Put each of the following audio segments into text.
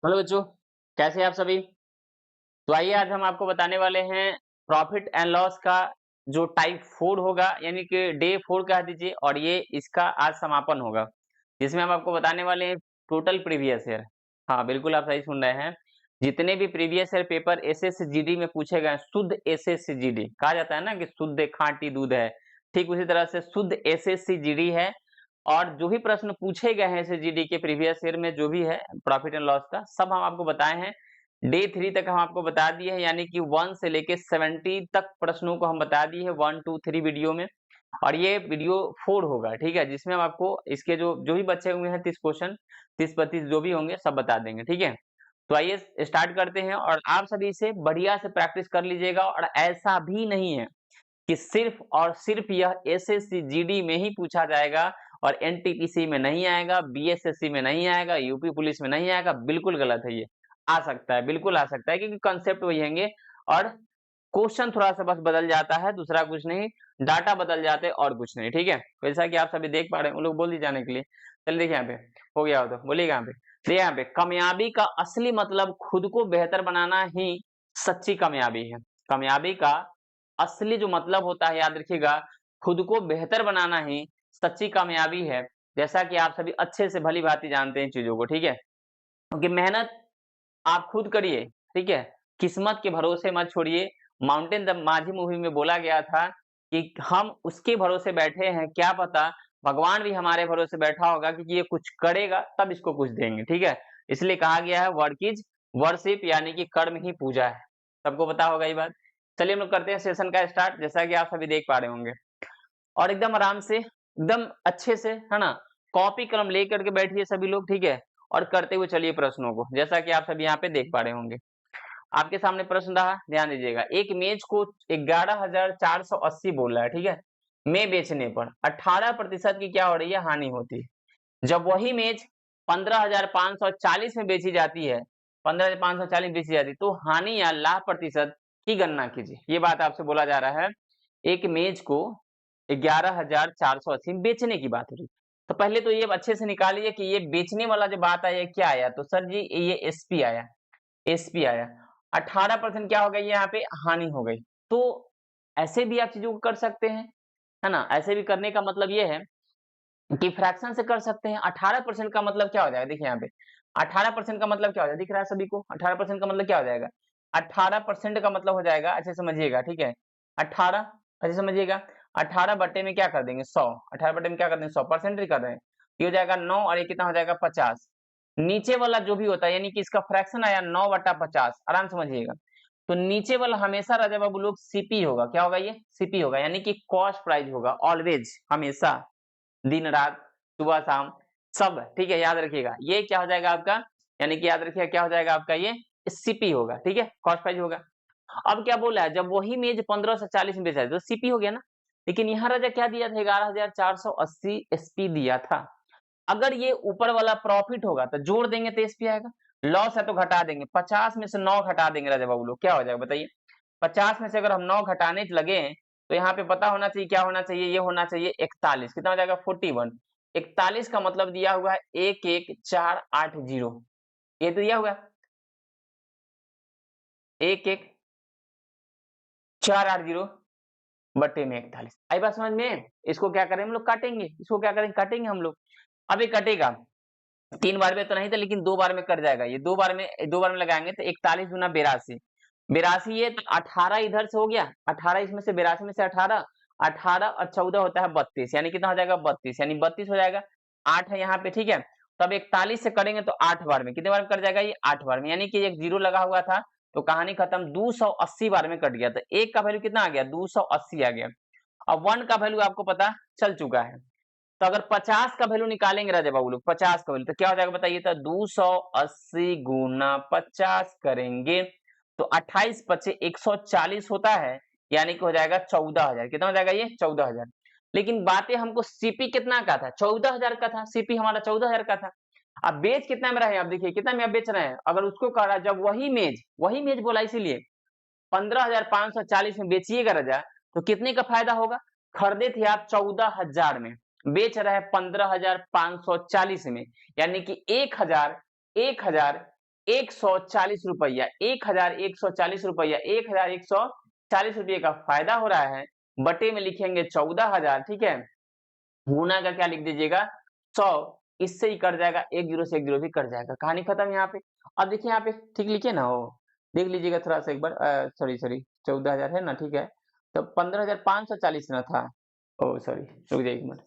Hello बच्चों, कैसे हैं आप सभी। तो आइए आज हम आपको बताने वाले हैं प्रॉफिट एंड लॉस का जो टाइप 4 होगा, यानी कि डे 4 कह दीजिए, और ये इसका आज समापन होगा, जिसमें हम आपको बताने वाले हैं टोटल प्रीवियस ईयर। हाँ बिल्कुल, आप सही सुन रहे हैं। जितने भी प्रीवियस ईयर पेपर एसएसजीडी में पूछे गए, शुद्ध एसएसजीडी कहा जाता है ना, कि शुद्ध खांटी दूध है, ठीक उसी तरह से शुद्ध एसएसजीडी है। और जो भी प्रश्न पूछे गए हैं एसएसजीडी के प्रीवियस ईयर में, जो भी है प्रॉफिट एंड लॉस का, सब हम आपको बताए हैं। डे 3 तक हम आपको बता दिए हैं, यानी कि 1 से लेके 70 तक प्रश्नों को हम बता दिए हैं 1 2 3 वीडियो में। और ये वीडियो 4 होगा, ठीक है, जिसमें हम आपको इसके जो जो भी बचे हुए हैं 30 क्वेश्चन, 30-32 जो भी होंगे सब बता देंगे, ठीक है। तो आइए स्टार्ट करते हैं, और आप सभी से बढ़िया से प्रैक्टिस कर लीजिएगा। और ऐसा भी नहीं है कि सिर्फ और सिर्फ यह एसएससी जीडी में ही पूछा जाएगा और एनटीपीसी में नहीं आएगा, बीएसएससी में नहीं आएगा, यूपी पुलिस में नहीं आएगा, बिल्कुल गलत है ये। आ सकता है, बिल्कुल आ सकता है, क्योंकि कंसेप्ट वही होंगे और क्वेश्चन थोड़ा सा बस बदल जाता है, दूसरा कुछ नहीं, डाटा बदल जाते और कुछ नहीं, ठीक है। जैसा कि आप सभी देख पा रहे हैं, उन लोग बोल दी जाने के लिए। चलिए देखिए यहाँ पे हो गया हो, तो बोलिएगा यहाँ पे। देखिए यहाँ पे, कामयाबी का असली मतलब खुद को बेहतर बनाना ही सच्ची कामयाबी है। कामयाबी का असली जो मतलब होता है, याद रखिएगा, खुद को बेहतर बनाना ही सच्ची कामयाबी है। जैसा कि आप सभी अच्छे से भली भांति जानते हैं चीजों को, ठीक है। क्योंकि मेहनत आप खुद करिए, ठीक है, किस्मत के भरोसे मत छोड़िए। माउंटेन द माझी मूवी में बोला गया था कि हम उसके भरोसे बैठे हैं, क्या पता भगवान भी हमारे भरोसे बैठा होगा, क्योंकि ये कुछ करेगा तब इसको कुछ देंगे, ठीक है। इसलिए कहा गया है वर्क इज वर्शिप, यानी कि कर्म ही पूजा है। सबको पता होगा ये बात। चलिए हम लोग करते हैं सेशन का स्टार्ट, जैसा कि आप सभी देख पा रहे होंगे। और एकदम आराम से, एकदम अच्छे से, है ना, कॉपी कलम लेकर के बैठिए सभी लोग, ठीक है। और करते हुए चलिए प्रश्नों को, जैसा कि आप सभी यहाँ पे देख पा रहे होंगे। आपके सामने प्रश्न रहा, ध्यान दीजिएगा। एक मेज को 11,480 बोल रहा है, ठीक है, में बेचने पर 18% की क्या हो रही है, हानि होती है। जब वही मेज 15,540 में बेची जाती है, 15,540 बेची जाती है, तो हानि या लाभ प्रतिशत की गणना कीजिए। ये बात आपसे बोला जा रहा है, एक मेज को 11,480 बेचने की बात हो रही है। तो पहले तो ये अच्छे से निकालिए कि ये बेचने वाला जो बात आया क्या आया। तो सर जी ये एसपी आया, एसपी आया। 18% क्या हो गई यहाँ पे, हानि हो गई। तो ऐसे भी आप चीजों को कर सकते हैं, है ना। ऐसे भी करने का मतलब ये है कि फ्रैक्शन से कर सकते हैं। 18% का मतलब क्या हो जाएगा, देखिए यहाँ पे 18% का मतलब क्या हो जाएगा, दिख रहा है सभी को। 18% का मतलब क्या हो जाएगा, 18% का मतलब हो जाएगा, अच्छे समझिएगा, ठीक है। 18, अच्छे समझिएगा, 18 बट्टे में क्या कर देंगे, 100। 18 बट्टे में क्या कर देंगे, 100 परसेंट ही कर रहे हैं। ये हो जाएगा 9, और ये कितना हो जाएगा, 50। नीचे वाला जो भी होता है, यानी कि इसका फ्रैक्शन आया 9/50, आराम समझिएगा। तो नीचे वाला हमेशा राजा बाबू लोग सीपी होगा, क्या होगा, ये सीपी होगा, यानी कि कॉस्ट प्राइस होगा, ऑलवेज, हमेशा, दिन रात, सुबह शाम, सब, ठीक है, याद रखिएगा। ये क्या हो जाएगा आपका, यानी कि याद रखिएगा क्या हो जाएगा आपका, ये सीपी होगा, ठीक है, कॉस्ट प्राइस होगा। अब क्या बोला है, जब वही मेज 1540 में बेचा है तो सीपी हो गया ना। लेकिन यहाँ राजा क्या दिया था, 11,480 एसपी दिया था। अगर ये ऊपर वाला प्रॉफिट होगा तो जोड़ देंगे तो एसपी आएगा, लॉस है तो घटा देंगे। 50 में से 9 घटा देंगे राजा बाबू लोग, क्या हो जाएगा बताइए। 50 में से अगर हम 9 घटाने लगे, तो यहाँ पे पता होना चाहिए, क्या होना चाहिए, ये होना चाहिए 41। कितना हो जाएगा, 41। 41 का मतलब दिया हुआ है 11,480, ये तो दिया हुआ है 11,480 बट्टे में 41। आई बात समझ में। इसको क्या करें हम लोग, काटेंगे, इसको क्या करेंगे, काटेंगे हम लोग। अब ये कटेगा, 3 बार में तो नहीं था, लेकिन 2 बार में कट जाएगा। ये 2 बार में लगाएंगे तो 41 दूना 82, 82 ये तो 18 इधर से हो गया, 18 इसमें से, 82 में से 18, 18 और 14 होता है 32, यानी कितना हो जाएगा, 32, यानी 32 हो जाएगा। 8 है यहाँ पे, ठीक है। तब 41 से करेंगे तो 8 बार में, कितने बार में कट जाएगा, ये 8 बार में, यानी कि एक जीरो लगा हुआ था तो कहानी खत्म। 280 बार में कट गया, तो एक का वैल्यू कितना आ गया, 280 आ गया। अब 1 का वैल्यू आपको पता चल चुका है। तो अगर 50 का वैल्यू निकालेंगे राजा बाबू लोग, 50 का वैल्यू, तो क्या हो जाएगा बताइए, तो 280 गुना 50 करेंगे तो 28 पचे 140 होता है, यानी कि हो जाएगा 14,000। कितना हो जाएगा, ये 14,000। लेकिन बातें हमको सीपी कितना का था, 14,000 का था, सीपी हमारा 14,000 का था। अब बेच कितना में रहे, आप देखिए कितना में आप बेच रहे हैं। अगर उसको कह रहा, जब वही मेज बोला, इसीलिए 15,540 में बेचिएगा राजा, तो कितने का फायदा होगा। खरीदे थे आप 14,000 में, बेच रहे हैं 15,540 में, यानी कि 1,000 140 रुपया, 1140 रुपया, 1140 का फायदा हो रहा है, बटे में लिखेंगे 14,000, ठीक है। गुना का क्या लिख दीजिएगा 100, इससे ही कट जाएगा, एक जीरो से एक जीरो भी कट जाएगा, कहानी खत्म यहाँ पे। अब देखिए यहाँ पे ठीक लिखे ना हो, देख लीजिएगा थोड़ा सा एक बार, सॉरी 14,000 है ना, ठीक है। तो 15,540 ना था, ओ सॉरी रुक जाइए एक मिनट,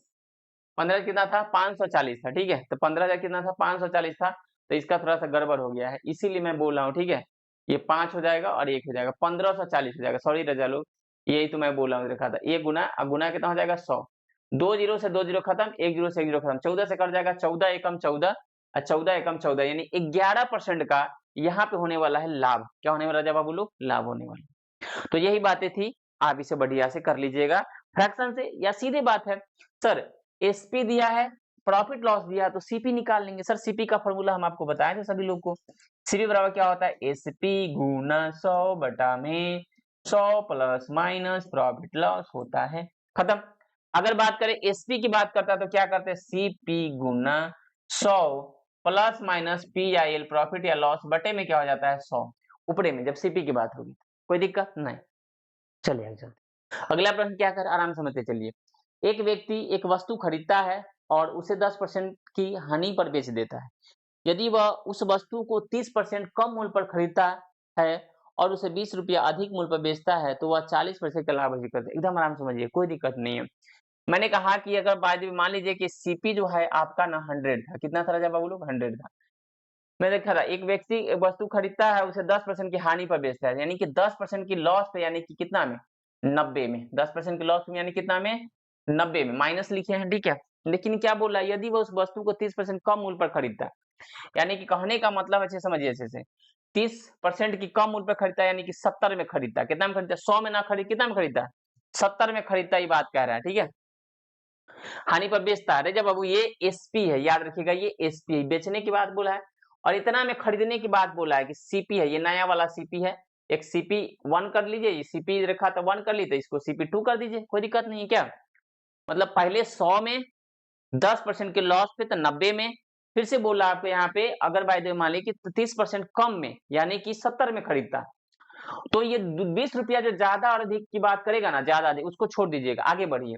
15 कितना था 540 था, ठीक है। तो 15,000 कितना था 540 था, तो इसका थोड़ा सा गड़बड़ हो गया है, इसीलिए मैं बोल रहा हूँ, ठीक है। ये 5 हो जाएगा और 1 हो जाएगा, 1540 हो जाएगा, सॉरी रजा लोग, यही तो मैं बोल रहा हूँ, देखा था ये गुना, अब गुना कितना हो जाएगा 100, 2 जीरो से 2 जीरो खत्म, 1 जीरो से 1 जीरो खत्म, 14 से कट जाएगा, 14 एकम 14 और 14 एकम 14, यानी 11% का यहाँ पे होने वाला है लाभ। क्या होने वाला है बाबू लोग, लाभ होने वाला। तो यही बातें थी, आप इसे बढ़िया से कर लीजिएगा फ्रैक्शन से, या सीधे बात है सर एसपी दिया है, प्रॉफिट लॉस दिया है, तो सीपी निकाल लेंगे। सर सीपी का फॉर्मूला हम आपको बताए थे सभी लोग को, सीपी बराबर क्या होता है, एसपी गुना 100 बटा में 100 प्लस माइनस प्रॉफिट लॉस होता है, खत्म। अगर बात करें एसपी की बात करता है तो क्या करते हैं, सीपी गुना 100 प्लस माइनस पी या एल प्रॉफिट या लॉस बटे में क्या हो जाता है 100, ऊपरे में जब सीपी की बात होगी, कोई दिक्कत नहीं। चलिए आगे चलते, अगला प्रश्न क्या कर, आराम समझते चलिए। एक व्यक्ति एक वस्तु खरीदता है और उसे 10% की हानि पर बेच देता है। यदि वह उस वस्तु को 30% कम मूल्य पर खरीदता है और उसे 20 रुपया अधिक मूल्य पर बेचता है, तो वह 40% का लाभ अर्जित करता है। एकदम आराम समझिए, कोई दिक्कत नहीं है। मैंने कहा कि अगर बाद में मान लीजिए कि सीपी जो है आपका ना 100 था, कितना था राजा बाबू लोग, 100 था। मैं देखा था एक व्यक्ति एक वस्तु खरीदता है, उसे 10% की हानि पर बेचता है, यानी कि 10% की लॉस पे, यानी कि कितना में 90 में, 10% की लॉस में यानी कितना में 90 में, माइनस लिखे हैं, ठीक है। लेकिन क्या बोल रहा है, यदि वो उस वस्तु को 30% कम मूल्य पर खरीदता है, यानी कि कहने का मतलब अच्छे समझिए अच्छे से, 30% की कम मूल्य पर खरीदता है, यानी कि 70 में खरीदता है, कितना में खरीदता है 100 में ना खरीद, कितना में खरीदता है 70 में खरीदता, ये बात कह रहा है, ठीक है। हानि पर बेचता है, जब बाबू ये एसपी है, याद रखिएगा ये एसपी है, बेचने की बात बोला है, और इतना में खरीदने की बात बोला है कि सीपी है, ये नया वाला सीपी है, एक सीपी 1 कर लीजिए, ये सीपी रखा था 1 कर ली, तो इसको सीपी 2 कर दीजिए, कोई दिक्कत नहीं है क्या। मतलब पहले 100 में 10% के लॉस पे, तो 90 में, फिर से बोला आपको यहाँ पे, अगर बाय द वे मान ली कि 30% कम में, यानी कि 70 में खरीदता, तो ये 20 रुपया जो ज्यादा और अधिक की बात करेगा ना, ज्यादा अधिक उसको छोड़ दीजिएगा, आगे बढ़िए,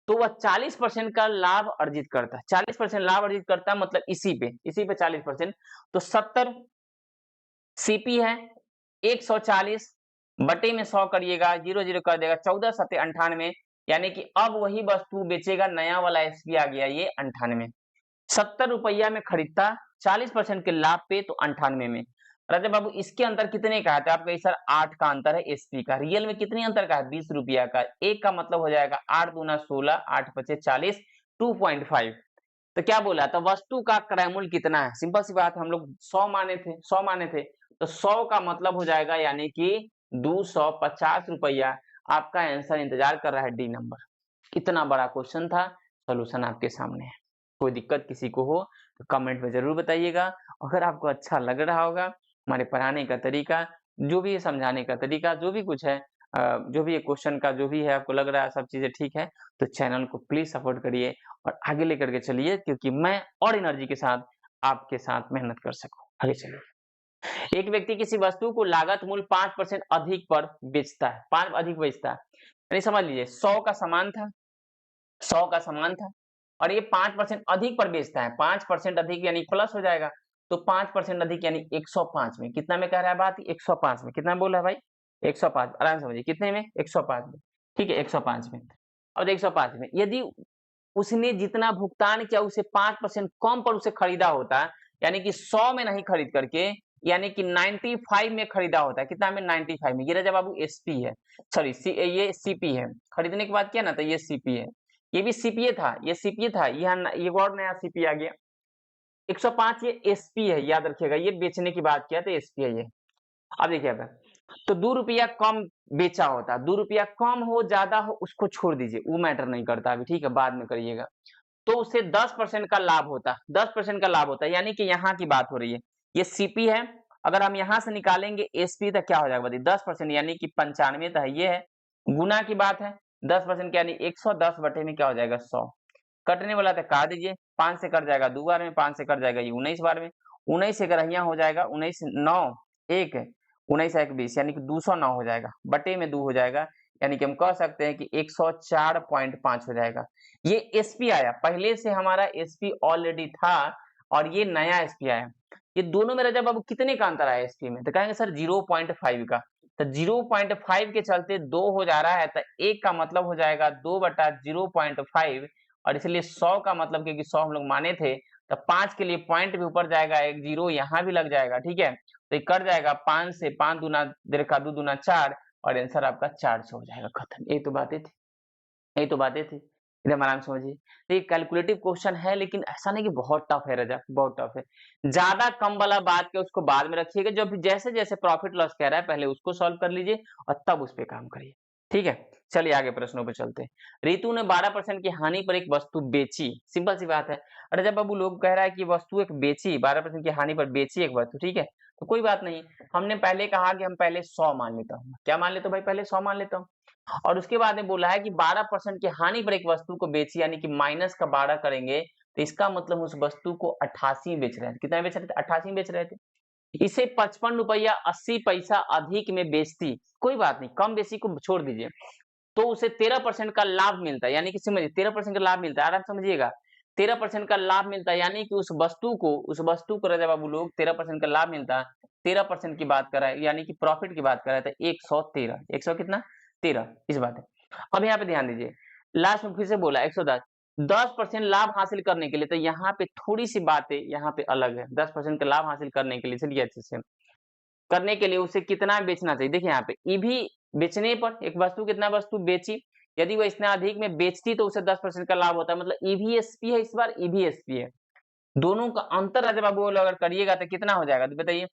तो वह 40% का लाभ अर्जित करता है, 40% लाभ अर्जित करता है, मतलब इसी पे 40%, तो 70 सीपी है, 140 बटे में 100 करिएगा, 0 0 कर देगा, 14 सत्ते 98, यानी कि अब वही वस्तु बेचेगा, नया वाला एसपी आ गया ये 98, 70 रुपया में खरीदता, 40% के लाभ पे, तो 98 में। राजा बाबू इसके अंतर कितने का है, तो आप कहिए सर 8 का अंतर है एसपी का, रियल में कितने अंतर का है 20 रुपया का, एक का मतलब हो जाएगा 8 दूना 16, 8 पचे 40, 2.5। तो क्या बोला, तो वस्तु का क्रय मूल्य कितना है, सिंपल सी बात, हम लोग 100 माने थे, तो 100 का मतलब हो जाएगा यानी कि 250 रुपया। आपका आंसर इंतजार कर रहा है डी नंबर। इतना बड़ा क्वेश्चन था, सोल्यूशन आपके सामने है। कोई दिक्कत किसी को हो तो कमेंट में जरूर बताइएगा। अगर आपको अच्छा लग रहा होगा हमारे पढ़ाने का तरीका, जो भी है समझाने का तरीका, जो भी कुछ है, जो भी क्वेश्चन का जो भी है आपको लग रहा है सब चीजें ठीक है, तो चैनल को प्लीज सपोर्ट करिए और आगे लेकर के चलिए, क्योंकि मैं और एनर्जी के साथ आपके साथ मेहनत कर सकूं। आगे चलिए। एक व्यक्ति किसी वस्तु को लागत मूल्य 5% अधिक पर बेचता है, 5 अधिक बेचता है, यानी समझ लीजिए 100 का सामान था, 100 का सामान था और ये 5% अधिक पर बेचता है, 5% अधिक यानी प्लस हो जाएगा, तो 5% अधिक यानी 105 में, कितना में कह रहा है बात, 105 में, कितना बोला है भाई 105, आराम समझिए कितने में 105 में, ठीक है 105 में। अब 105 में यदि उसने जितना भुगतान किया उसे 5% कम पर उसे खरीदा होता, यानी कि 100 में नहीं खरीद करके, यानी कि 95 में खरीदा होता है, कितना में 95 में, ये राजा बाबू एसपी है, सॉरी ये सीपी है, खरीदने के बाद क्या ना, तो ये सीपी है, ये भी सीपीए था, ये सीपीए था, यहाँ ये और नया सीपी आ गया, 105 ये एसपी है, याद रखिएगा, ये बेचने की बात किया तो एसपी है ये। अब देखिए तो 2 रुपया कम बेचा होता, 2 रुपया कम हो ज्यादा हो उसको छोड़ दीजिए, वो मैटर नहीं करता अभी, ठीक है बाद में करिएगा, तो उसे 10% का लाभ होता, 10% का लाभ होता है, यानी कि यहाँ की बात हो रही है, ये सीपी है, अगर हम यहाँ से निकालेंगे एसपी तो क्या हो जाएगा बताइए 10%, यानी कि 95 तो है, ये है गुना की बात है, 10% यानी 110 बटे में क्या हो जाएगा 100, कटने वाला तो काट दीजिए, 5 से कट जाएगा 2 बार में, 5 से कट जाएगा ये 19 बार में, 19 अगर यहाँ हो जाएगा 19 9 1 19 1 20 यानी कि 209 हो जाएगा, बटे में 2 हो जाएगा, यानी कि हम कह सकते हैं कि 104.5 हो जाएगा। ये एसपी आया, पहले से हमारा एसपी ऑलरेडी था और ये नया एसपी आया। ये दोनों में रजा बाबू कितने का अंतर आया एसपी में? तो कहेंगे सर 0.5 का। तो 0.5 के चलते 2 हो जा रहा है, तो 1 का मतलब हो जाएगा 2/0.5 और इसलिए 100 का मतलब, क्योंकि 100 हम लोग माने थे, तो 5 के लिए पॉइंट भी ऊपर जाएगा, एक जीरो यहाँ भी लग जाएगा, ठीक है। तो ये कट जाएगा, 5 से 5 दूना देखा 2 दूना 4 और आंसर आपका 400 हो जाएगा, खत्म। यही तो बातें थी, यही तो बातें थी, एकदम आराम से समझिए। तो ये कैलकुलेटिव क्वेश्चन है, लेकिन ऐसा नहीं कि बहुत टफ है रजा, बहुत टफ है। ज्यादा कम वाला बात के उसको बाद में रखिएगा, जब जैसे जैसे प्रॉफिट लॉस कह रहा है पहले उसको सॉल्व कर लीजिए और तब उस पर काम करिए, ठीक है। चलिए आगे प्रश्नों पे चलते हैं। रितु ने 12% की हानि पर एक वस्तु बेची, सिंपल सी बात है। अरे जब बाबू लोग कह रहा है कि वस्तु एक बेची, 12% की हानि पर बेची एक वस्तु, ठीक है, तो कोई बात नहीं। हमने पहले कहा कि हम पहले 100 मान लेता हूँ, क्या मान लेता हूँ भाई, पहले 100 मान लेता हूँ। और उसके बाद में बोला है कि 12% की हानि पर एक वस्तु को बेची, यानी कि माइनस का 12 करेंगे, तो इसका मतलब उस वस्तु को 88 बेच रहे थे। कितना बेच रहे थे? 88 बेच रहे थे। इसे 55 रुपया 80 पैसा अधिक में बेचती, कोई बात नहीं, कम बेसी को छोड़ दीजिए, तो उसे 13% का लाभ मिलता है, यानी कि समझिए 13% का लाभ मिलता है, आराम समझिएगा। 13% का लाभ मिलता है, यानी कि उस वस्तु को राजा बाबू लोग 13% का लाभ मिलता है। 13% की बात कर रहा है, यानी कि प्रॉफिट की बात कर रहा है, तो 113, 100 कितना 13, इस बात है। अब यहाँ पे ध्यान दीजिए, लास्ट में फिर से बोला 110, 10% लाभ हासिल करने के लिए, तो यहाँ पे थोड़ी सी बातें यहाँ पे अलग है। 10% का लाभ हासिल करने के लिए, चलिए अच्छे से करने के लिए उसे कितना बेचना चाहिए? देखिए यहाँ पे ईवी बेचने पर एक वस्तु, कितना वस्तु बेची, यदि वह इतना अधिक में बेचती तो उसे 10% का लाभ होता है, मतलब ईवीएसपी है, इस बार ईवीएसपी है। दोनों का अंतर राजा बाबू अगर करिएगा तो कितना हो जाएगा, तो बताइए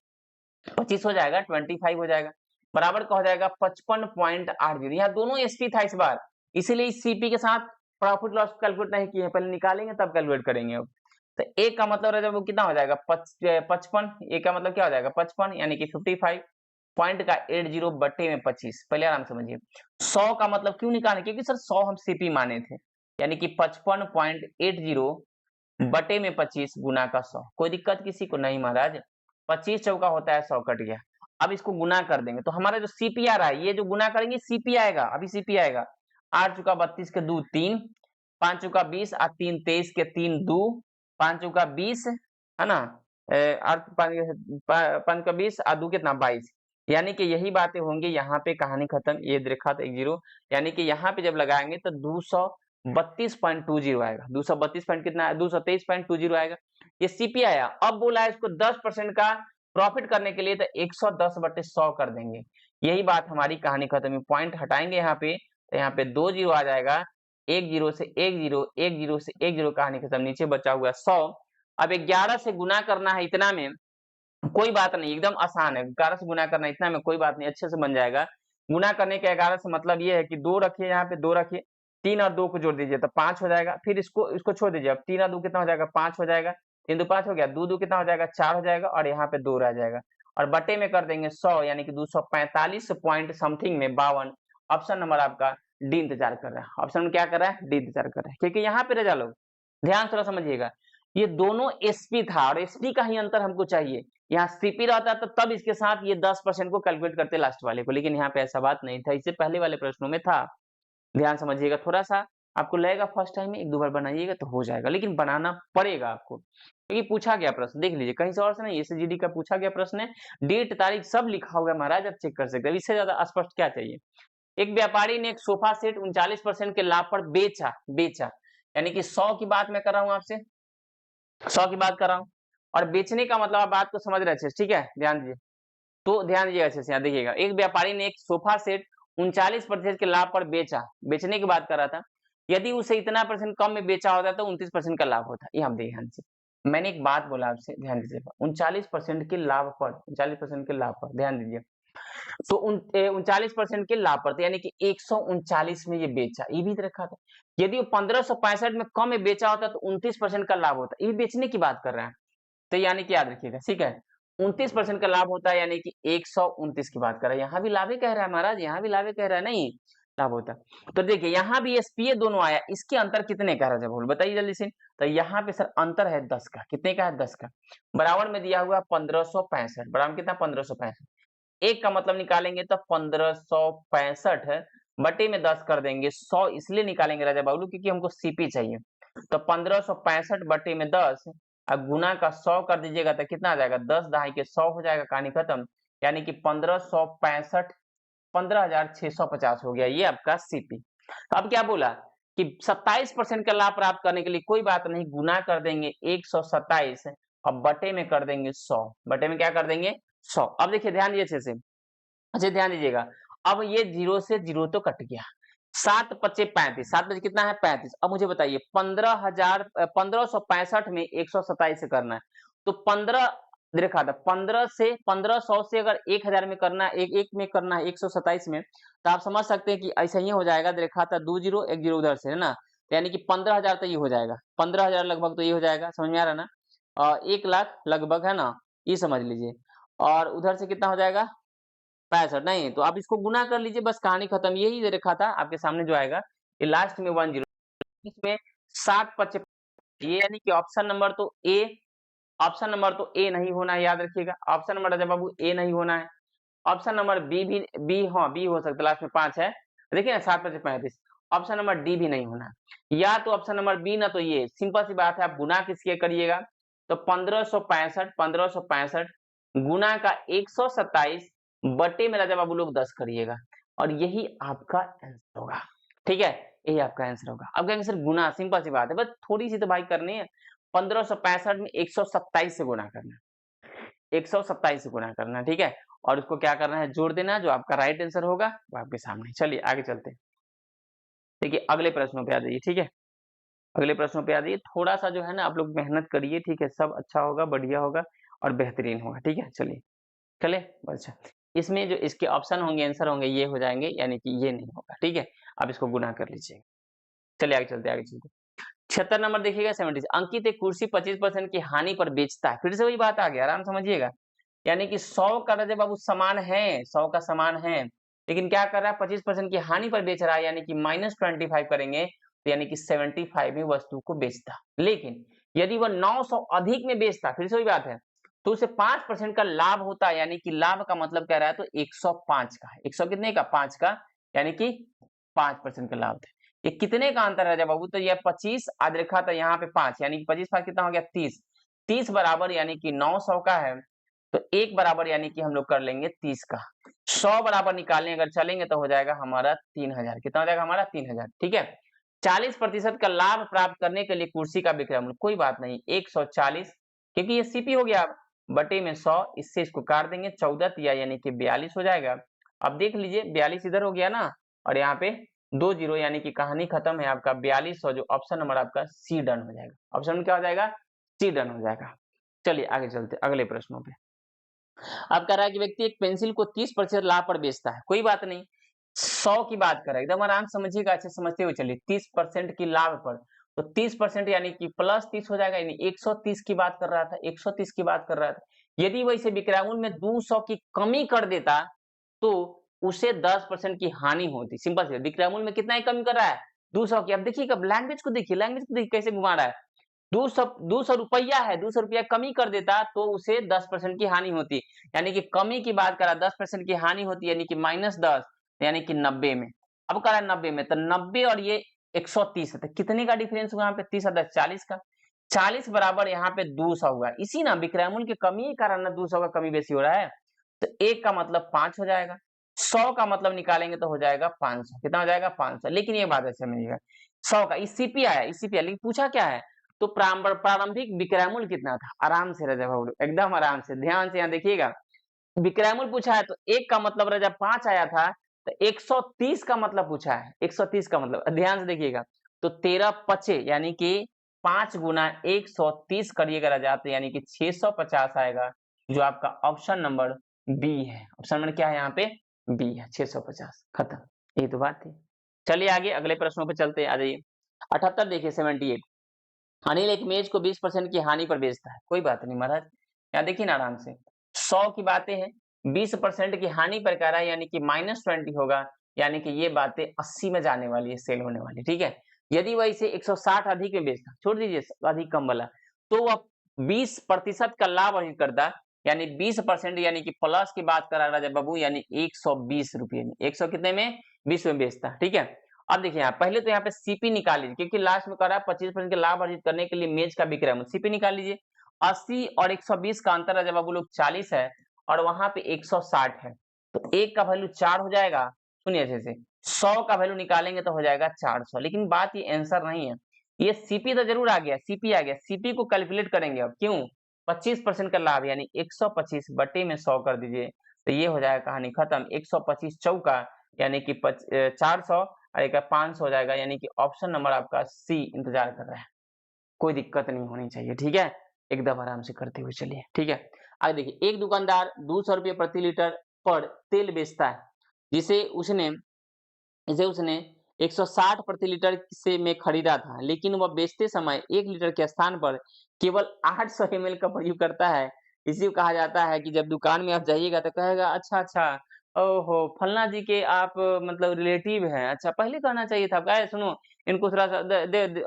25 हो जाएगा, 25 हो जाएगा, बराबर का हो जाएगा 55.80। यहाँ दोनों एसपी था इस बार, इसीलिए इस सीपी के साथ प्रॉफिट लॉस कैलकुलेट नहीं किए, पहले निकालेंगे तब कैलकुलेट करेंगे। अब तो एक का मतलब राजा वो कितना हो जाएगा 55, एक का मतलब क्या हो जाएगा 55, यानी कि 55 पॉइंट का 80 बट्टे में 25। पहले आराम समझिए, 100 का मतलब क्यों निकालें, क्योंकि सर 100 हम सीपी माने थे, यानी कि 55.80 बटे में 25 गुना का 100। कोई दिक्कत किसी को नहीं महाराज, 25 चौका होता है 100 कट गया। अब इसको गुना कर देंगे तो हमारा जो सीपी आ रहा है, ये जो गुना करेंगे सीपी आएगा, अभी सीपी आएगा। 8 चौका 32 के 2 3, 5 चौका 20 और 3 23 के 3 2, 5 चौका 20 है ना, 5 का 20 और 2 कितना 22, यानी कि यही बातें होंगी। यहाँ पे कहानी खत्म, ये देखा था 10, यानी कि यहाँ पे जब लगाएंगे तो 232.20 आएगा, 232 पॉइंट कितना है 223.20 आएगा, ये सीपी आया। अब बोला है इसको 10% का प्रॉफिट करने के लिए, तो 110/100 कर देंगे, यही बात हमारी कहानी खत्म है। पॉइंट हटाएंगे यहाँ पे, तो यहाँ पे 2 जीरो आ जाएगा, 1 जीरो से 1 जीरो, 1 जीरो से 1 जीरो, कहानी खत्म, नीचे बचा हुआ 100। अब 11 से गुना करना है, इतना में कोई बात नहीं, एकदम आसान है, 11 से गुना करना इतना में कोई बात नहीं, अच्छे से बन जाएगा। गुना करने के 11 से मतलब ये है कि 2 रखिए, यहाँ पे 2 रखिए, 3 और 2 को जोड़ दीजिए तो 5 हो जाएगा, फिर इसको छोड़ दीजिए, अब 3 और 2 कितना हो जाएगा 5 हो जाएगा, 3 2 5 हो गया, 2 2 कितना हो जाएगा 4 हो जाएगा, और यहाँ पे 2 रह जाएगा, और बटे में कर देंगे 100, यानी कि 245 पॉइंट समथिंग में 52। ऑप्शन नंबर आपका डी इंतजार कर रहा है, ऑप्शन में क्या कर रहा है, डी इंतजार कर रहा है, क्योंकि यहाँ पे रजा लोग ध्यान थोड़ा समझिएगा, ये दोनों एसपी था और एसपी का ही अंतर हमको चाहिए। यहाँ सीपी रहता तो तब इसके साथ ये 10% को कैलकुलेट करते लास्ट वाले को, लेकिन यहाँ पे ऐसा बात नहीं था, इससे पहले वाले प्रश्नों में था। ध्यान समझिएगा, थोड़ा सा आपको लगेगा फर्स्ट टाइम में, एक दो बार बनाइएगा तो हो जाएगा, लेकिन बनाना पड़ेगा आपको, क्योंकि पूछा गया प्रश्न देख लीजिए, कहीं से और से नहीं, एसजीडी का पूछा गया प्रश्न है, डेट तारीख सब लिखा हुआ है महाराज, आप चेक कर सकते हैं, इससे ज्यादा स्पष्ट क्या चाहिए। एक व्यापारी ने एक सोफा सेट 39% के लाभ पर बेचा, यानी कि 100 की बात मैं कर रहा हूं आपसे, 100 की बात कर रहा हूं, और बेचने का मतलब आप बात को समझ रहे अच्छे से, ठीक है, ध्यान दीजिए, तो ध्यान दीजिएगा अच्छे से, यहाँ देखिएगा, एक व्यापारी ने एक सोफा सेट 39% के लाभ पर बेचने की बात कर रहा था, यदि उसे इतना परसेंट कम में बेचा होता तो 29% का लाभ होता। ये हम देखिए ध्यान से, मैंने एक बात बोला आपसे, ध्यान दीजिएगा, 39% के लाभ पर, 39% के लाभ पर ध्यान दीजिए, तो 39% के लाभ पर, यानी कि 139 में ये बेचा, ये भी रखा था। यदि वो 1565 में कम में बेचा होता तो 29% का लाभ होता, ये बेचने की बात कर रहे हैं, तो यानी कि याद रखिएगा, ठीक है, 29% का लाभ होता है, यानी कि 129 की बात कर रहा है, यहाँ भी लाभ ही कह रहा है महाराज, यहाँ भी लाभ ही कह रहा है, नहीं लाभ होता है। तो देखिए यहाँ भी एसपीए दोनों आया, इसके अंतर कितने का राजा बाबू बताइए जल्दी से। तो यहाँ पे सर अंतर है 10 का, कितने का है 10 का। बराबर में दिया हुआ 1565, बराबर कितना 1565, एक का मतलब निकालेंगे तो 1565 बटे में 10 कर देंगे, 100 इसलिए निकालेंगे राजा बाबू क्योंकि हमको सीपी चाहिए। तो 1565 बटे में 10 और गुना का 100 कर दीजिएगा तो कितना आ जाएगा, 10 दहाई के 100 हो जाएगा, कहानी खत्म। यानी कि 1565 15,650 हो गया ये आपका सीपी। अब क्या बोला कि 27% का लाभ प्राप्त करने के लिए कोई बात नहीं, गुना कर देंगे 127 और बटे में कर देंगे 100, बटे में क्या कर देंगे 100। अब देखिए ध्यान दीजिए अच्छे से, अच्छा ध्यान दीजिएगा। अब ये जीरो से जीरो तो कट गया, 7 पच्चे 35, 7 बजे कितना है 35। अब मुझे बताइए 1565 में 127 से करना है तो 15 देखा था 1500 से अगर 1000 में करना है, एक में करना है 127 में, तो आप समझ सकते हैं कि ऐसा ही हो जाएगा। देखा था 2 जीरो 1 जीरो उधर से है ना, यानी कि 15,000 तो ये हो जाएगा, 15,000 लगभग तो ये हो जाएगा, समझ में आ रहा ना। 1 लाख लगभग है ना, ये समझ लीजिए। और उधर से कितना हो जाएगा 65 नहीं, तो आप इसको गुना कर लीजिए, बस कहानी खत्म। यही दे रखा था आपके सामने जो आएगा ये लास्ट में 10, इसमें 7 पच्चे ये, यानी कि ऑप्शन नंबर तो ए, ऑप्शन नंबर तो ए नहीं होना है, याद रखिएगा। ऑप्शन नंबर राजा बाबू ए नहीं होना है। ऑप्शन नंबर बी भी, बी हाँ बी हो सकता है, लास्ट में 5 है, देखिए ना 7 पच्चे 35। ऑप्शन नंबर डी भी नहीं होना है, या तो ऑप्शन नंबर बी ना तो ये, सिंपल सी बात है, आप गुना किसके करिएगा तो 1565 गुना का 127 बटे में राजा बाबू लोग 10 करिएगा और यही आपका आंसर होगा। ठीक है, यही आपका आंसर होगा। अब कहेंगे सर गुना, सिंपल सी बात है, बस थोड़ी सी तो भाई करनी है। 1565 में 127 से गुना करना है, 127 से गुना करना है, ठीक है। और उसको क्या करना है, जोड़ देना, जो आपका राइट आंसर होगा वो आपके सामने। चलिए आगे चलते हैं। देखिए अगले प्रश्नों पे आ जाइए, ठीक है, अगले प्रश्नों पे आ जाइए। थोड़ा सा जो है ना आप लोग मेहनत करिए, ठीक है, सब अच्छा होगा, बढ़िया होगा और बेहतरीन होगा, ठीक है। चलिए चले, अच्छा इसमें जो इसके ऑप्शन होंगे, आंसर होंगे, ये हो जाएंगे, यानी कि ये नहीं होगा, ठीक है। आप इसको गुना कर लीजिए। चलिए आगे चलते, आगे चलते। 76 नंबर देखिएगा, 70। अंकित एक कुर्सी 25% की हानि पर बेचता है, फिर से वही बात आ गया, आराम समझिएगा। यानी कि 100 का राजा बाबू सामान है, 100 का सामान है, लेकिन क्या कर रहा है 25% की हानि पर बेच रहा है, यानी कि -25 करेंगे तो यानी कि 75 में वस्तु को बेचता। लेकिन यदि वह 900 अधिक में बेचता, फिर से वही बात है, तो उसे 5% का लाभ होता है, यानी कि लाभ का मतलब कह रहा है तो 105 का, 100 कितने का 5 का, यानी कि 5% का लाभ है। ये कितने का अंतर है राजा बाबू, तो ये 25 आज रखा था यहाँ पे 5, यानी कि 25 5 कितना हो गया 30, 30 बराबर यानी कि 900 का है, तो 1 बराबर यानी कि हम लोग कर लेंगे 30 का। 100 बराबर निकालने अगर चलेंगे तो हो जाएगा हमारा 3000, कितना हो जाएगा हमारा 3000, ठीक है। 40% का लाभ प्राप्त करने के लिए कुर्सी का विक्रय मूल्य, कोई बात नहीं 140, क्योंकि ये सीपी हो गया बटे में 100, इससे इसको काट देंगे 14 तिया यानी कि 42 हो जाएगा। अब देख लीजिए 42 इधर हो गया ना, और यहाँ पे 2 जीरो, यानी कि कहानी खत्म है आपका 4200, जो ऑप्शन नंबर आपका सी डन हो जाएगा। ऑप्शन में क्या हो जाएगा, सी डन हो जाएगा। चलिए आगे चलते अगले प्रश्नों पे। अब कह रहा है कि व्यक्ति एक पेंसिल को 30% लाभ पर बेचता है, कोई बात नहीं, 100 की बात कर रहा है, एकदम आराम समझिएगा, अच्छे समझते हुए चलिए। 30% की लाभ पर, तो 30% यानी कि प्लस 30 हो जाएगा, यानी 130 की बात कर रहा था, 130 की बात कर रहा था। यदि वैसे विक्रय मूल्य में 200 की कमी कर देता तो उसे 10% की हानि होती। सिंपल से विक्रय मूल्य में कितना ही कमी कर रहा है 200 की। अब देखिएगा लैंग्वेज को देखिए, लैंग्वेज को देखिए कैसे घुमा रहा है। 200 रुपया है, 200 रुपया कमी कर देता तो उसे 10% की हानि होती, यानी कि कमी की बात करा 10% की हानि होती, यानी कि -10 यानी कि 90 में। अब करा 90 में, तो 90 और ये 130 है, तो कितने का डिफरेंस हुआ यहाँ पे 30 40 का, 40 बराबर यहाँ पे 200 हुआ। इसी ना विक्रय मूल्य की कमी के कारण ना 200 का कमी बेसी हो रहा है, तो 1 का मतलब 5 हो जाएगा, 100 का मतलब निकालेंगे तो हो जाएगा 500, कितना हो जाएगा 500। लेकिन ये बात ऐसे समझिएगा 100 का ईसीपी आया, ईसीपी आया, लेकिन पूछा क्या है, तो प्रारंभिक विक्रय मूल्य कितना था। आराम से राजा बाबू एकदम आराम से ध्यान से यहाँ देखिएगा, विक्रय मूल्य पूछा है तो 1 का मतलब राजा 5 आया था, तो 130 का मतलब पूछा है, 130 का मतलब ध्यान से देखिएगा, तो 13 पचे यानी कि 5 गुना 130 करिएगा राजा, तो यानी कि 650 आएगा, जो आपका ऑप्शन नंबर बी है। ऑप्शन नंबर क्या है यहाँ पे, बी है, 650, खत्म, यही तो बात थी। चलिए आगे अगले प्रश्नों पे चलते हैं, आ जाइए 78 देखिए 78। अनिल एक मेज को 20% की हानि पर बेचता है, कोई बात नहीं महाराज, यहाँ देखिए ना आराम से 100 की बातें हैं, 20% की हानि पर कह रहा है, यानी कि -20 होगा, यानी कि ये बातें 80 में जाने वाली है, सेल होने वाली, ठीक है। यदि वह इसे 160 अधिक में बेचता, छोड़ दीजिए अधिक कम वाला, तो वह 20% का लाभ अर्जित करता, यानी 20% यानी कि प्लस की बात कर रहा है राजा बाबू, यानी 120 रुपये में, 100 कितने में 20 में बेचता, ठीक है। अब देखिए यहाँ पहले तो यहाँ पे सीपी निकाल लीजिए, क्योंकि लास्ट में कह रहा है 25% का लाभ अर्जित करने के लिए मेज का बिक रहा है, सीपी निकाल लीजिए। 80 और 120 का अंतर है जब बाबू लोग 40 है और वहां पे 160 है, तो एक का वैल्यू 4 हो जाएगा। सुनिए अच्छे से, 100 का वैल्यू निकालेंगे तो हो जाएगा 400, लेकिन बात ये आंसर नहीं है, ये सीपी तो जरूर आ गया, सीपी आ गया, सीपी को कैलकुलेट करेंगे अब, क्यों 25% का लाभ यानी 125 बटे में 100 कर दीजिए, तो ये हो जाएगा कहानी खत्म। 125 चौका यानी कि 400 और एक 500 हो जाएगा, यानी कि ऑप्शन नंबर आपका सी इंतजार कर रहा है। कोई दिक्कत नहीं होनी चाहिए, ठीक है, एकदम आराम से करते हुए चलिए, ठीक है। आगे देखिए, एक दुकानदार 200 रुपये प्रति लीटर पर तेल बेचता है, जिसे उसने 160 प्रति लीटर से में खरीदा था, लेकिन वह बेचते समय 1 लीटर के स्थान पर केवल 800 ml का प्रयोग करता है। इसी को कहा जाता है कि जब दुकान में आप जाइएगा तो कहेगा अच्छा अच्छा, ओहो फलना जी के आप मतलब रिलेटिव हैं, अच्छा पहले कहना चाहिए था, कहे सुनो इनको थोड़ा सा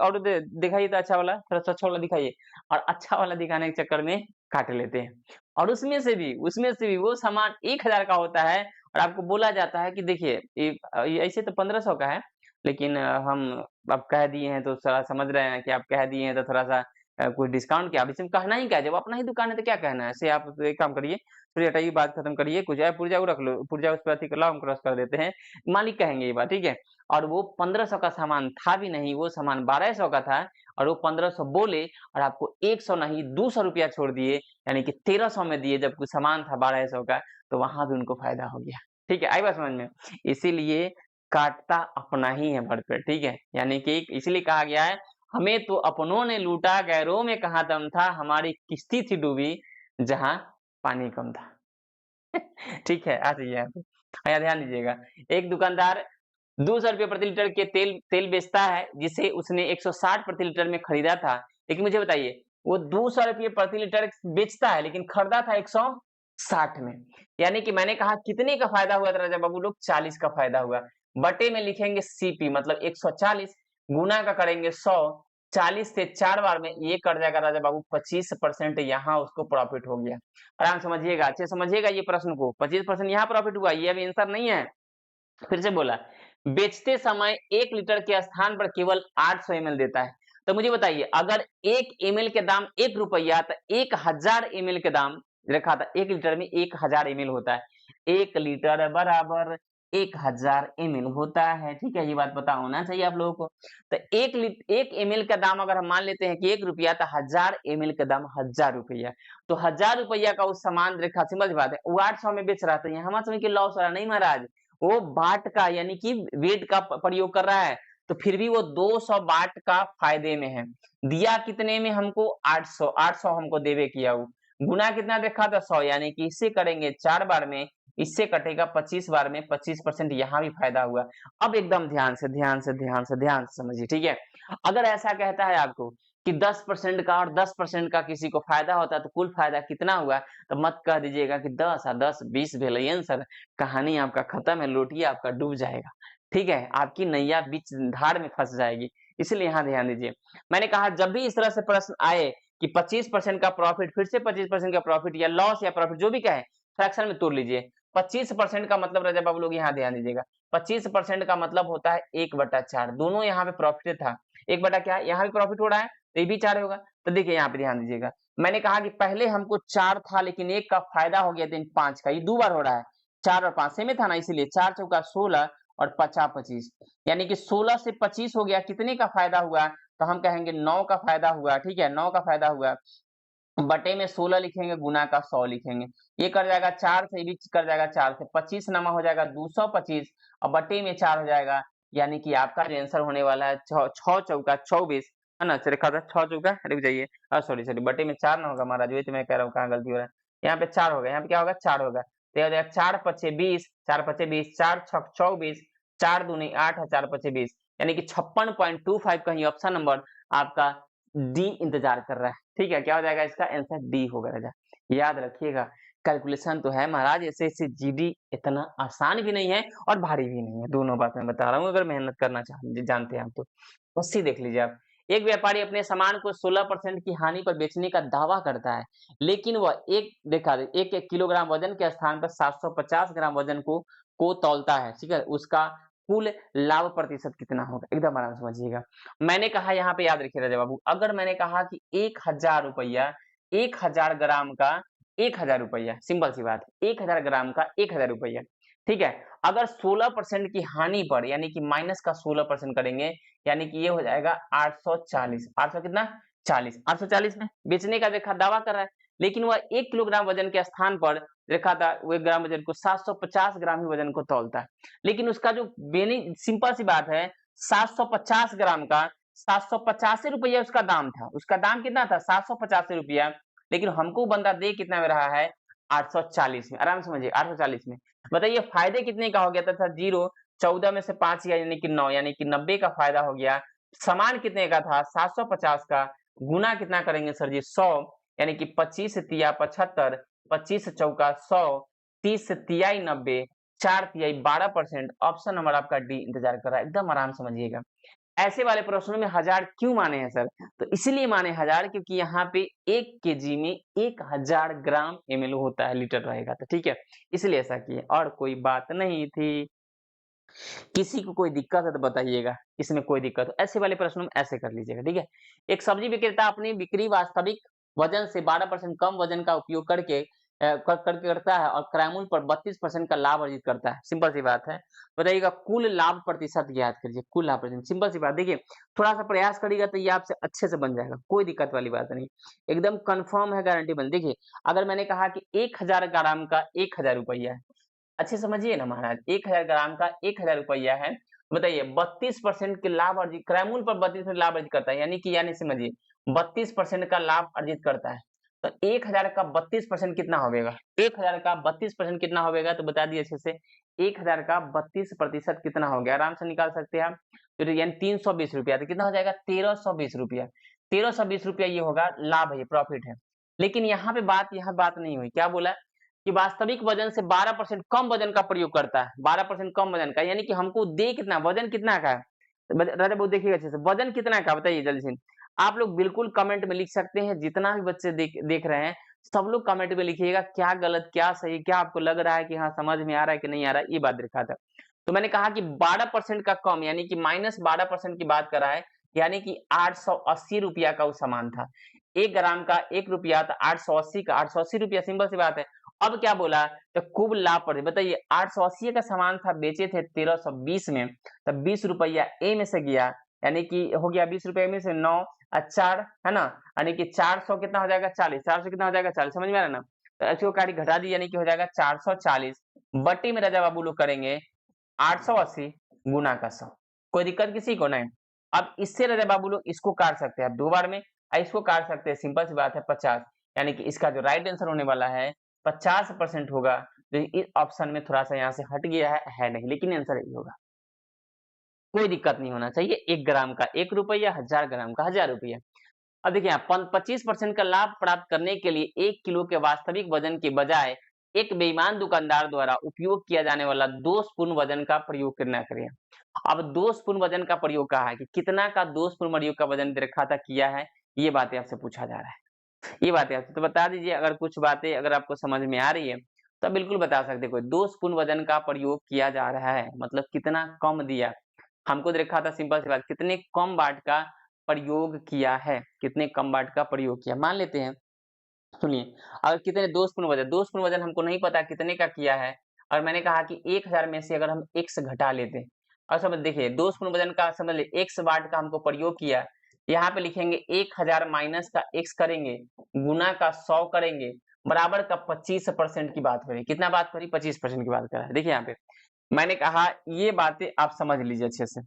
और दिखाइए, तो अच्छा वाला थोड़ा सा अच्छा वाला दिखाइए, और अच्छा वाला दिखाने के चक्कर में काट लेते हैं। और उसमें से भी वो सामान 1000 का होता है और आपको बोला जाता है कि देखिए ये ऐसे तो 1500 का है, लेकिन हम अब कह दिए हैं तो थोड़ा समझ रहे हैं कि आप कह दिए हैं तो थोड़ा सा कुछ डिस्काउंट किया, अब इसमें कहना ही क्या है, जब अपना ही दुकान है तो क्या कहना है। ऐसे आप तो एक काम करिए, चलिए हटाइए बात खत्म करिए, कुछ है पुर्जा रख लो, पुर्जा उस पर अथी कर लो, हम क्रॉस कर देते हैं, मालिक कहेंगे ये बात, ठीक है। और वो 1500 का सामान था भी नहीं, वो सामान 1200 का था और वो 1500 बोले और आपको 100 नहीं 200 रुपया छोड़ दिए, यानी कि 1300 में दिए, जबकि सामान था 1200 का, तो वहां भी उनको फायदा हो गया, ठीक है। आई बात समझ में, इसीलिए काटता अपना ही है भरपेट, ठीक है, यानी कि इसीलिए कहा गया है हमें तो अपनों ने लूटा, गैरों में कहाँ दम था, हमारी किश्ती थी डूबी जहां पानी कम था। ठीक है, आ जाइए यहाँ पे, यहाँ ध्यान दीजिएगा। एक दुकानदार 200 रुपये प्रति लीटर के तेल तेल बेचता है, जिसे उसने 160 प्रति लीटर में खरीदा था, लेकिन मुझे बताइए वो 200 रुपये प्रति लीटर बेचता है लेकिन खरीदा था 160 में, यानी कि मैंने कहा कितने का फायदा हुआ था राजा बाबू लोग, 40 का फायदा हुआ। बटे में लिखेंगे सीपी मतलब 140, गुना का करेंगे 100, 40 से 4 बार में ये कट जाएगा राजा बाबू 25%, यहाँ उसको प्रॉफिट हो गया। आराम समझिएगा, अच्छे समझिएगा ये प्रश्न को, 25% यहाँ प्रॉफिट हुआ, ये अभी आंसर नहीं है। फिर से बोला, बेचते समय 1 लीटर के स्थान पर केवल 800 ml देता है, तो मुझे बताइए अगर 1 ml के दाम 1 रुपया, तो 1000 ml के दाम रखा था, 1 लीटर में 1000 ml होता है, 1 लीटर बराबर 1000 ml होता है, ठीक है, ये बात पता होना चाहिए आप लोगों को। तो 1 ml का दाम अगर हम मान लेते हैं कि 1 रुपया, तो 1000 ml का दाम 1000 रुपया, तो 1000 रुपया का उस सामान रेखा, सिंपल सी बात है, वो 800 में बेच रहा था, यहाँ समझ के लॉस हो रहा नहीं महाराज, वो बाट का यानी कि वेट का प्रयोग कर रहा है, तो फिर भी वो 200 बाट का फायदे में है। दिया कितने में हमको 800, 800 हमको देवे किया वो, गुना कितना देखा था 100, यानी कि इससे करेंगे 4 बार में, इससे कटेगा 25 बार में, 25% यहाँ भी फायदा हुआ। अब एकदम ध्यान से समझिए, ठीक है। अगर ऐसा कहता है आपको कि 10% का और 10% का किसी को फायदा होता है तो कुल फायदा कितना हुआ, तो मत कह दीजिएगा कि 10 और 10 20 भेल सर, कहानी आपका खत्म है, लोटिया आपका डूब जाएगा, ठीक है, आपकी नैया बीच धार में फंस जाएगी, इसलिए यहाँ ध्यान दीजिए। मैंने कहा जब भी इस तरह से प्रश्न आए कि 25% का प्रॉफिट, फिर से 25% का प्रॉफिट या लॉस या प्रॉफिट जो भी कहे, फ्रैक्शन में तोड़ लीजिए। 25% का मतलब राजा बाबू लोग यहाँ ध्यान दीजिएगा, 25% का मतलब होता है 1/4, दोनों यहाँ पे प्रॉफिट था, 1 क्या यहाँ भी प्रॉफिट हो रहा है तो ये भी 4 होगा। तो देखिए यहाँ पे ध्यान दीजिएगा, मैंने कहा कि पहले हमको 4 था लेकिन 1 का फायदा हो गया, दिन 5 का, ये 2 बार हो रहा है, 4 और 5 से में था ना, इसीलिए 4 चौका 16 और 50 25, यानी कि 16 से 25 हो गया, कितने का फायदा हुआ, तो हम कहेंगे 9 का फायदा हुआ, ठीक है, 9 का फायदा हुआ, बटे में 16 लिखेंगे, गुना का 100 लिखेंगे, ये कर जाएगा 4 से, भी कर जाएगा 4 से, 25 नमा हो जाएगा 225 और बटे में 4 हो जाएगा, यानी कि आपका जो आंसर होने वाला है 6 चौका 24, है ना, लिखा था 6 चौका, रुक जाइए, सॉरी बटे में 4 ना होगा महाराज, वही तो मैं कह रहा हूँ, कहाँ गलती हो रहा है, यहाँ पे 4 होगा, यहाँ पे क्या होगा 4 होगा, तो हो जाएगा 4 पचे 20, 4 पचे 20, 4 छक 24, 4 दूनी 8 और 4 पचे 20, यानी कि 56.25 कहीं ऑप्शन नंबर आपका डी इंतजार कर रहा है, ठीक है, क्या हो जाएगा इसका आंसर डी होगा राजा। याद रखिएगा, कैलकुलेशन तो है महाराज, ऐसे ऐसे जीडी इतना आसान भी नहीं है और भारी भी नहीं है, दोनों बात मैं बता रहा हूँ। अगर मेहनत करना जानते हैं आप तो बस ही देख लीजिए आप। एक व्यापारी अपने सामान को 16% की हानि पर बेचने का दावा करता है, लेकिन वह एक किलोग्राम वजन के स्थान पर 750 ग्राम वजन को तौलता है, ठीक है। उसका कुल लाभ प्रतिशत कितना होगा, एकदम आराम से समझिएगा। मैंने कहा यहाँ पे याद रखिए राजा बाबू, अगर मैंने कहा कि 1000 रुपया 1000 ग्राम का 1000 रुपया, सिंपल सी बात है, 1000 ग्राम का 1000 रुपया, ठीक है। अगर 16% की हानि पर यानी कि माइनस का 16% करेंगे, यानी कि ये हो जाएगा 840। 800 कितना 40, 840 में बेचने का देखा दावा कर रहा है, लेकिन वह 1 किलोग्राम वजन के स्थान पर देखा था वो 1 ग्राम वजन को 750 ग्राम ही वजन को तौलता है। लेकिन उसका जो सिंपल सी बात है, 750 ग्राम का 785 रुपया उसका दाम था। उसका दाम कितना था 785 रुपया, लेकिन हमको बंदा दे कितना में रहा है 840 में। आराम समझिए 840 में। बताइए फायदे कितने का हो गया था, 0 14 में से 5 गया यानी कि 9, यानी कि 90 का फायदा हो गया। सामान कितने का था 750 का, गुना कितना करेंगे सर जी 100, यानी कि 25 तिया 75, 25 चौका 100, 30 तियाई 90, 4 तियाई 12%। ऑप्शन नंबर आपका डी इंतजार कर रहा है, एकदम आराम समझिएगा। ऐसे वाले प्रश्नों में 1000 क्यों माने हैं सर, तो इसलिए माने 1000 क्योंकि यहाँ पे 1 केजी में 1000 ग्राम एमएल होता है, लीटर रहेगा, तो ठीक है, इसलिए ऐसा किए और कोई बात नहीं थी। किसी को कोई दिक्कत है तो बताइएगा, इसमें कोई दिक्कत हो ऐसे वाले प्रश्नों में ऐसे कर लीजिएगा, ठीक है। एक सब्जी विक्रेता अपनी बिक्री वास्तविक वजन से 12% कम वजन का उपयोग करके करके करता है और क्रयमूल्य पर 32% का लाभ अर्जित करता है। सिंपल सी बात है, बताइएगा कुल लाभ प्रतिशत याद करिए, कुल लाभ प्रतिशत सिंपल सी बात। देखिए थोड़ा सा प्रयास करिएगा तो ये आपसे अच्छे से बन जाएगा, कोई दिक्कत वाली बात नहीं, एकदम कंफर्म है, गारंटी बन। देखिए अगर मैंने कहा कि 1000 ग्राम का 1000 रुपया है, अच्छे समझिए ना महाराज, 1000 ग्राम का 1000 रुपया है, बताइए 32% के लाभ अर्जित, क्रयमूल्य पर 32% लाभ अर्जित करता है, यानी कि यानी समझिए 32% का लाभ अर्जित करता है। तो 1000 का 32% कितना होगा, 1000 का 32% कितना होगा, तो बता दिए अच्छे से। 1000 का 32% कितना हो गया, आराम से निकाल सकते हैं आप। तो यानी 320 रुपया, तो कितना हो जाएगा 1320 रुपया। 1320 रुपया ये होगा लाभ है, ये प्रॉफिट है। लेकिन यहाँ बात नहीं हुई, क्या बोला कि वास्तविक वजन से 12% कम वजन का प्रयोग करता है, 12% कम वजन का, यानी कि हमको दे कितना, वजन कितना का है, राजा बहुत देखिएगा अच्छे से, वजन कितना का बताइए जल्दी से। आप लोग बिल्कुल कमेंट में लिख सकते हैं, जितना भी बच्चे देख रहे हैं सब लोग कमेंट में लिखिएगा क्या गलत क्या सही, क्या आपको लग रहा है कि हाँ समझ में आ रहा है कि नहीं आ रहा है, ये बात दिखा था। तो मैंने कहा कि 12% का कम यानी कि -12% की बात कर रहा है, यानी कि 880 रुपया का वो सामान था। 1 ग्राम का 1 रुपया था, 880 का 880 रुपया, सिंपल सी बात है। अब क्या बोला, तो खूब लाभ पर बताइए 880 का सामान था, बेचे थे 1320 में, तब 20 रुपया ए में से गया, यानी कि हो गया 20 रुपये में से 9 4 है ना, यानी कि 400 कितना हो जाएगा 40, 400 कितना हो जाएगा 40, समझ में आ रहा है ना। तो इसको कार्य घटा दी, यानी कि हो जाएगा 440 बट्टी में राजा बाबू लोग करेंगे 880 गुना का 100, कोई दिक्कत किसी को नहीं। अब इससे राजा बाबू लोग इसको काट सकते हैं, दो बार में इसको काट सकते हैं, सिंपल सी बात है 50, यानी कि इसका जो राइट आंसर होने वाला है 50% होगा। जो इस ऑप्शन में थोड़ा सा यहाँ से हट गया है नहीं, लेकिन आंसर यही होगा, कोई दिक्कत नहीं होना चाहिए। 1 ग्राम का 1 रुपया, 1000 ग्राम का 1000 रुपया। अब देखिए 25% का लाभ प्राप्त करने के लिए 1 किलो के वास्तविक वजन के बजाय एक बेईमान दुकानदार द्वारा उपयोग किया जाने वाला दोषपूर्ण वजन का प्रयोग करना करें। अब दोषपूर्ण वजन का प्रयोग कहा है कि कितना का दोषपूर्ण प्रयोग का वजन रखा था किया है, ये बातें आपसे पूछा जा रहा है, ये बातें आपसे तो बता दीजिए। अगर कुछ बातें अगर आपको समझ में आ रही है तो बिल्कुल बता सकते, कोई दोषपूर्ण वजन का प्रयोग किया जा रहा है मतलब कितना कम दिया हमको देखा था, सिंपल सी बात, कितने कम वाट का प्रयोग किया है, कितने कम वाट का प्रयोग किया, मान लेते हैं। सुनिए अगर कितने दोषपूर्ण वजन हमको नहीं पता कितने का किया है, और मैंने कहा कि 1000 में से अगर हम x घटा लेते हैं, और समझ देखिए दोषपूर्ण वजन का समझ ले x वाट का हमको प्रयोग किया, यहाँ पे लिखेंगे 1000 माइनस का x करेंगे, गुना का 100 करेंगे, बराबर का 25% की बात करें, कितना बात करी 25% की बात करा है। देखिए यहाँ पे मैंने कहा ये बातें आप समझ लीजिए अच्छे से,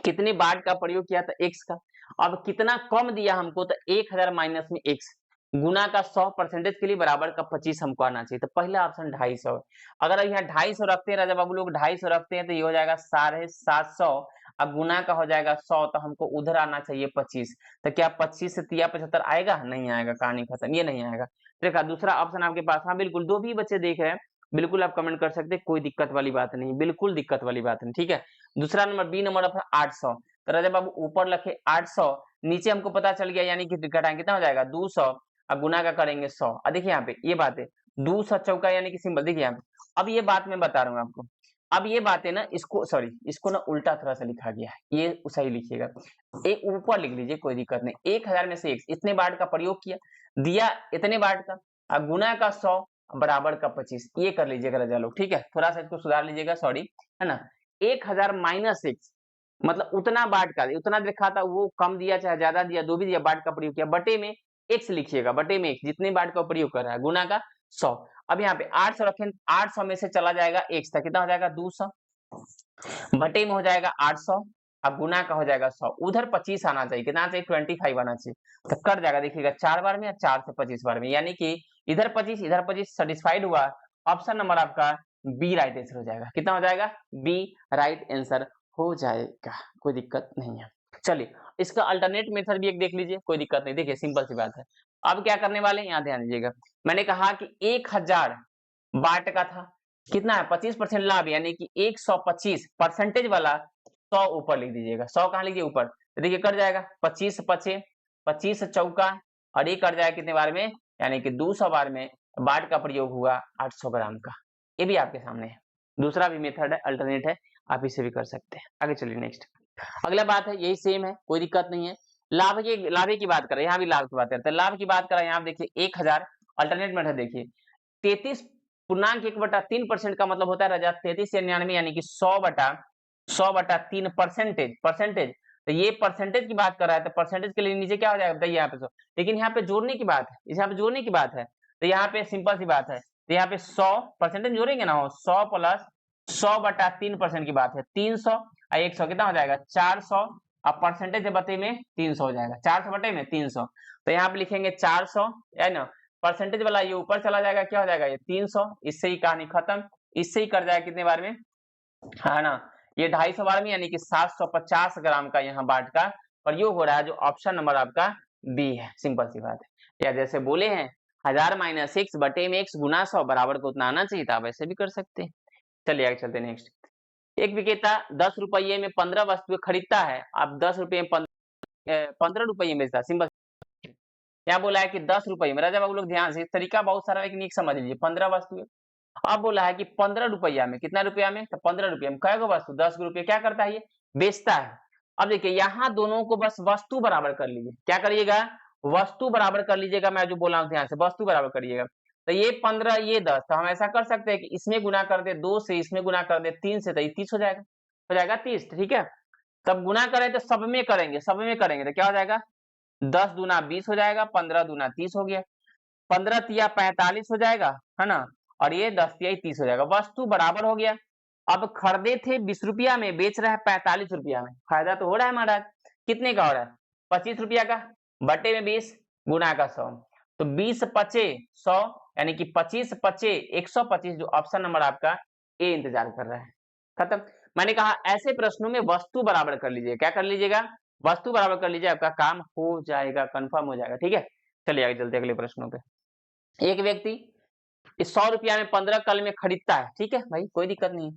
कितने वाट का प्रयोग किया था x का, अब कितना कम दिया हमको, तो 1000 माइनस में x गुना का 100% के लिए बराबर का 25 हमको आना चाहिए, तो पहला ऑप्शन 250। अगर यहाँ 250 रखते हैं राजा बाबू लोग, 250 रखते हैं तो ये हो जाएगा 750, अब गुना का हो जाएगा 100, तो हमको उधर आना चाहिए 25। तो क्या 25 से तिया 75 आएगा? नहीं आएगा, कहानी खत्म, ये नहीं आएगा। देखा दूसरा ऑप्शन आपके पास, हाँ बिल्कुल, दो भी बच्चे देख रहे हैं, बिल्कुल आप कमेंट कर सकते हैं, कोई दिक्कत वाली बात नहीं, बिल्कुल दिक्कत वाली बात नहीं, ठीक है। दूसरा नंबर बी नंबर ऑप्शन 800। तो रजब बाबू ऊपर लिखे 800, नीचे हमको पता चल गया, यानी कि घटाएं कितना हो जाएगा 200, अब गुना का करेंगे 100। अब देखिए यहाँ पे ये बात है, 200 चौका यानी कि सिंबल, देखिए यहाँ पे अब ये बात मैं बता रहा हूँ आपको। अब ये बात है ना, इसको सॉरी, इसको ना उल्टा थोड़ा सा लिखा गया है, ये सही लिखिएगा। एक ऊपर लिख लीजिए, कोई दिक्कत नहीं। 1000 में से x, इतने बाट का प्रयोग किया, दिया इतने बाट का, अब गुना का 100 बराबर का 25, ये कर लीजिएगा रजा लोग, ठीक है। थोड़ा सा इसको सुधार लीजिएगा, सॉरी, है ना। 1000 माइनस x मतलब उतना बाट का, उतना लिखा था, वो कम दिया चाहे ज्यादा दिया, दो भी दिया, बाट का प्रयोग किया, बटे में x लिखिएगा, बटे में x, जितने बाट का प्रयोग कर रहा है, गुना का 100। अब यहाँ पे 800 रखें, 800 में से चला जाएगा x, तक कितना हो जाएगा 200, बटे में हो जाएगा 800, अब गुना का हो जाएगा 100, उधर 25 आना चाहिए, कितना चाहिए 25 आना चाहिए, तो कट जाएगा, देखिएगा 4 बार में या 4 से 25 बार में, यानी कि इधर 25 इधर 25, सेटिस्फाइड हुआ। ऑप्शन नंबर आपका बी राइट आंसर हो जाएगा, कितना हो जाएगा बी राइट आंसर हो जाएगा, कोई दिक्कत नहीं है। चलिए इसका अल्टरनेट मेथड भी एक देख लीजिए, कोई दिक्कत नहीं, देखिए सिंपल सी बात है। अब क्या करने वाले हैं, यहाँ ध्यान दीजिएगा, मैंने कहा कि 1000 बाट का था, कितना है 25% लाभ, यानी कि 125 परसेंटेज वाला 100 ऊपर लिख दीजिएगा, 100 कहाँ लिखिए ऊपर, तो देखिए कट जाएगा 25 पचे 25 चौका, और ये कट जाएगा कितने बार में, यानी कि 200 बार में, बाट का प्रयोग हुआ 800 ग्राम का। ये भी आपके सामने है, दूसरा भी मेथड है, अल्टरनेट है, आप इसे भी कर सकते हैं। आगे चलिए नेक्स्ट, अगला बात है, यही सेम है, कोई दिक्कत नहीं है। लाभ की बात करें, यहाँ भी लाभ की बात करते हैं, लाभ की बात करें, यहाँ देखिए 1000 अल्टरनेट मेथड देखिए 33.3% का मतलब होता है राजा 33 से 99, यानी कि 100/3 परसेंटेज। तो ये परसेंटेज की बात कर रहा है, तो परसेंटेज के लिए नीचे क्या हो जाएगा बताइए, यहाँ पे 100, लेकिन यहाँ पे जोड़ने की बात है, इस यहाँ पे जोड़ने की बात है, तो यहाँ पे सिंपल सी बात है, तो यहाँ पे 100 परसेंटेज जोड़ेंगे ना, 100 प्लस 100/3% की बात है, 300 और 100 कितना हो जाएगा 400, अब परसेंटेज बटे में 300 हो जाएगा, 400 बटे में 300, तो यहाँ पे लिखेंगे 400, है ना, परसेंटेज वाला ये ऊपर चला जाएगा, क्या हो जाएगा ये 300, इससे ही कहानी खत्म, इससे ही कर जाएगा कितने बार में, है ना, ये 250 बार में, यानी कि 750 ग्राम का यहाँ बाट का प्रयोग हो रहा है, जो ऑप्शन नंबर आपका बी है, सिंपल सी बात है। या जैसे बोले हैं 1000 माइनस x बटे में x गुना 100 बराबर को उतना आना चाहिए था, आप ऐसे भी कर सकते हैं। चलिए आगे चलते हैं नेक्स्ट। एक विक्रेता 10 रुपये में 15 वस्तुएं खरीदता है, आप 10 रुपये में 15 रुपये में बेचता है, सिंपल। यहाँ बोला है कि 10 रुपये में, राजा बाबू लोग ध्यान से, तरीका बहुत सारा लेकिन एक समझ लीजिए, 15 वस्तुएं, अब बोला है कि 15 रुपया में, कितना रुपया में, तो 15 रुपये में कई गो वस्तु, 10 रुपये क्या करता है ये बेचता है। अब देखिए यहाँ दोनों को बस वस्तु बराबर कर लीजिए, क्या करिएगा वस्तु बराबर कर लीजिएगा, मैं जो बोला हूँ ध्यान से वस्तु बराबर करिएगा। तो ये 15 ये 10, तो हम ऐसा कर सकते हैं कि इसमें गुना कर दे 2 से, इसमें गुना कर दे 3 से, तो ये 30 हो जाएगा 30, ठीक है। तब गुना करें तो सब में करेंगे तो क्या हो जाएगा 10 दूना 20 हो जाएगा, 15 दूना 30 हो गया, 15 तिया 45 हो जाएगा, है ना, और ये 10 तिया 30 हो जाएगा, वस्तु बराबर हो गया। अब खरीदे थे 20 रुपया में, बेच रहा है 45 रुपया में, फायदा तो हो रहा है महाराज, कितने का हो रहा है 25 रुपया का, बटे में 20 गुना का 100, तो 20 पचे 100, यानी कि 25 पचे 125, जो ऑप्शन नंबर आपका ए इंतजार कर रहा है, खत्म। मैंने कहा ऐसे प्रश्नों में वस्तु बराबर कर लीजिए, क्या कर लीजिएगा वस्तु बराबर कर लीजिए, आपका काम हो जाएगा, कंफर्म हो जाएगा, ठीक है। चलिए आगे चलते अगले प्रश्नों पे। एक व्यक्ति इस 100 रुपया में 15 कलमें खरीदता है, ठीक है भाई, कोई दिक्कत नहीं,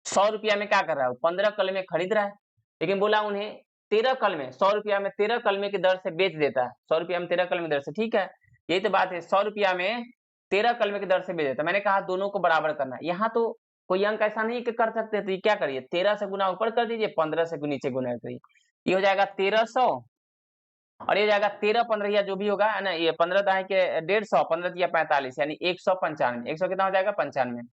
100 रुपया में क्या कर रहा है 15 कलमें खरीद रहा है, लेकिन बोला उन्हें 13 कलमें 100 रुपया में 13 कलमे की दर से बेच देता है, 100 रुपया में 13 कलमे की दर से, ठीक है, यही तो बात है, 100 रुपया में 13 कलमे की दर से बेच देता है। मैंने कहा दोनों को बराबर करना है, यहाँ तो कोई अंक ऐसा नहीं कि कर सकते, तो ये क्या करिए 13 से गुना ऊपर कर दीजिए, 15 से नीचे गुना करिए, ये हो जाएगा 1300, और ये जाएगा 13 15 जो भी होगा, है ना, ये 15 दाएं के 150, 15 या 45, यानी 195, 100 कितना हो जाएगा 95,